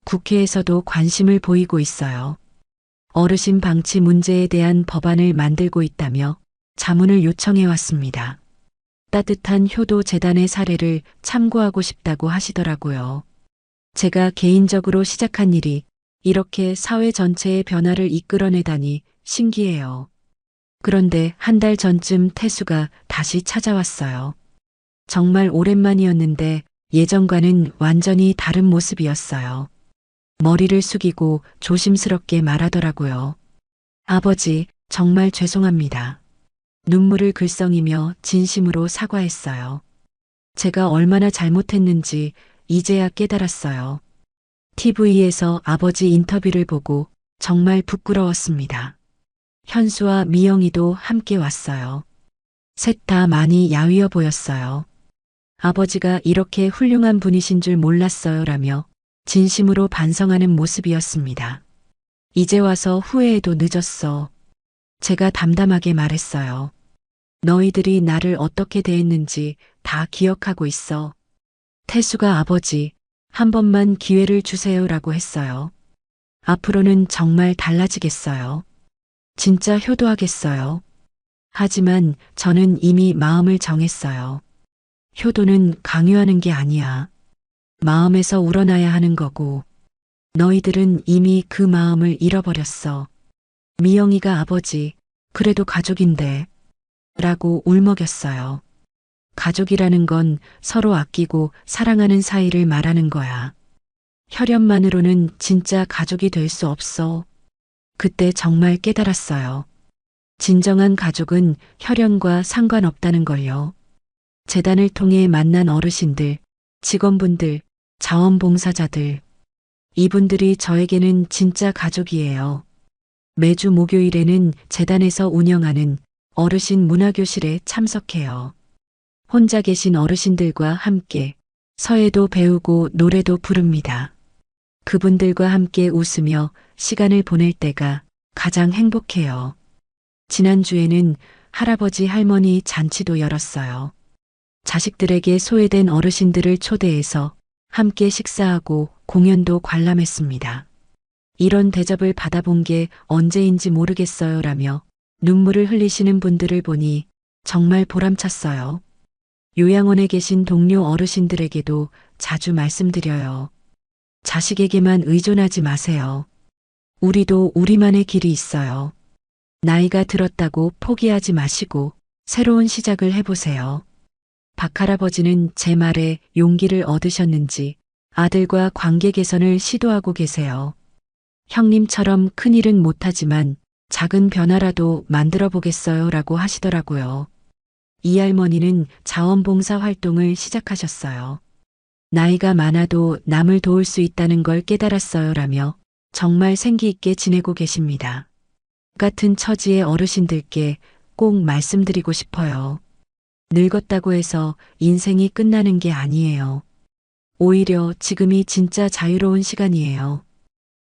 국회에서도 관심을 보이고 있어요. 어르신 방치 문제에 대한 법안을 만들고 있다며 자문을 요청해 왔습니다. 따뜻한 효도 재단의 사례를 참고하고 싶다고 하시더라고요. 제가 개인적으로 시작한 일이 이렇게 사회 전체의 변화를 이끌어내다니 신기해요. 그런데 한 달 전쯤 태수가 다시 찾아왔어요. 정말 오랜만이었는데 예전과는 완전히 다른 모습이었어요. 머리를 숙이고 조심스럽게 말하더라고요. 아버지, 정말 죄송합니다. 눈물을 글썽이며 진심으로 사과했어요. 제가 얼마나 잘못했는지 이제야 깨달았어요. TV에서 아버지 인터뷰를 보고 정말 부끄러웠습니다. 현수와 미영이도 함께 왔어요. 셋 다 많이 야위어 보였어요. 아버지가 이렇게 훌륭한 분이신 줄 몰랐어요 라며 진심으로 반성하는 모습이었습니다. 이제 와서 후회해도 늦었어. 제가 담담하게 말했어요. 너희들이 나를 어떻게 대했는지 다 기억하고 있어. 태수가 아버지, 한 번만 기회를 주세요 라고 했어요. 앞으로는 정말 달라지겠어요. 진짜 효도하겠어요. 하지만 저는 이미 마음을 정했어요. 효도는 강요하는 게 아니야. 마음에서 우러나야 하는 거고, 너희들은 이미 그 마음을 잃어버렸어. 미영이가 아버지, 그래도 가족인데, 라고 울먹였어요. 가족이라는 건 서로 아끼고 사랑하는 사이를 말하는 거야. 혈연만으로는 진짜 가족이 될 수 없어. 그때 정말 깨달았어요. 진정한 가족은 혈연과 상관없다는 걸요. 재단을 통해 만난 어르신들, 직원분들, 자원봉사자들. 이분들이 저에게는 진짜 가족이에요. 매주 목요일에는 재단에서 운영하는 어르신 문화교실에 참석해요. 혼자 계신 어르신들과 함께 서예도 배우고 노래도 부릅니다. 그분들과 함께 웃으며 시간을 보낼 때가 가장 행복해요. 지난주에는 할아버지 할머니 잔치도 열었어요. 자식들에게 소외된 어르신들을 초대해서 함께 식사하고 공연도 관람했습니다. 이런 대접을 받아본 게 언제인지 모르겠어요 라며 눈물을 흘리시는 분들을 보니 정말 보람찼어요. 요양원에 계신 동료 어르신들에게도 자주 말씀드려요. 자식에게만 의존하지 마세요. 우리도 우리만의 길이 있어요. 나이가 들었다고 포기하지 마시고 새로운 시작을 해보세요. 박할아버지는 제 말에 용기를 얻으셨는지 아들과 관계 개선을 시도하고 계세요. 형님처럼 큰일은 못하지만 작은 변화라도 만들어 보겠어요 라고 하시더라고요. 이 할머니는 자원봉사 활동을 시작하셨어요. 나이가 많아도 남을 도울 수 있다는 걸 깨달았어요 라며 정말 생기 있게 지내고 계십니다. 같은 처지의 어르신들께 꼭 말씀드리고 싶어요. 늙었다고 해서 인생이 끝나는 게 아니에요. 오히려 지금이 진짜 자유로운 시간이에요.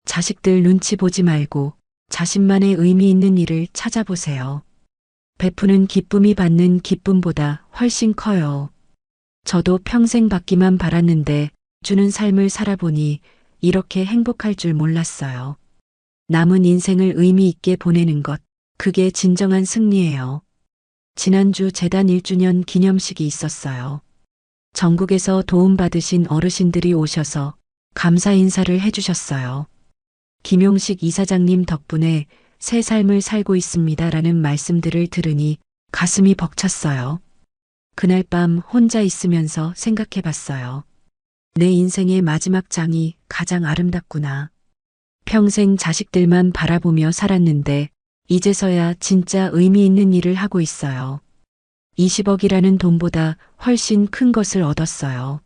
자식들 눈치 보지 말고 자신만의 의미 있는 일을 찾아보세요. 베푸는 기쁨이 받는 기쁨보다 훨씬 커요. 저도 평생 받기만 바랐는데 주는 삶을 살아보니 이렇게 행복할 줄 몰랐어요. 남은 인생을 의미 있게 보내는 것, 그게 진정한 승리예요. 지난주 재단 1주년 기념식이 있었어요. 전국에서 도움받으신 어르신들이 오셔서 감사 인사를 해주셨어요. 김용식 이사장님 덕분에 새 삶을 살고 있습니다라는 말씀들을 들으니 가슴이 벅찼어요. 그날 밤 혼자 있으면서 생각해 봤어요. 내 인생의 마지막 장이 가장 아름답구나. 평생 자식들만 바라보며 살았는데 이제서야 진짜 의미 있는 일을 하고 있어요. 20억이라는 돈보다 훨씬 큰 것을 얻었어요.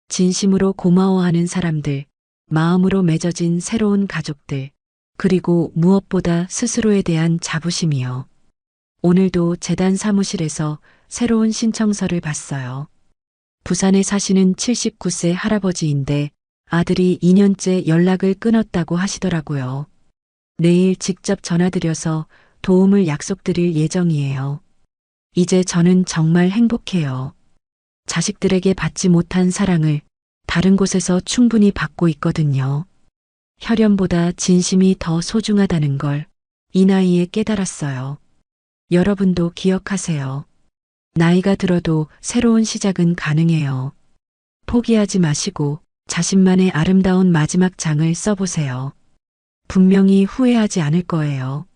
진심으로 고마워하는 사람들, 마음으로 맺어진 새로운 가족들, 그리고 무엇보다 스스로에 대한 자부심이요. 오늘도 재단 사무실에서 새로운 신청서를 봤어요. 부산에 사시는 79세 할아버지인데 아들이 2년째 연락을 끊었다고 하시더라고요. 내일 직접 전화드려서 도움을 약속드릴 예정이에요. 이제 저는 정말 행복해요. 자식들에게 받지 못한 사랑을 다른 곳에서 충분히 받고 있거든요. 혈연보다 진심이 더 소중하다는 걸 이 나이에 깨달았어요. 여러분도 기억하세요. 나이가 들어도 새로운 시작은 가능해요. 포기하지 마시고 자신만의 아름다운 마지막 장을 써보세요. 분명히 후회하지 않을 거예요.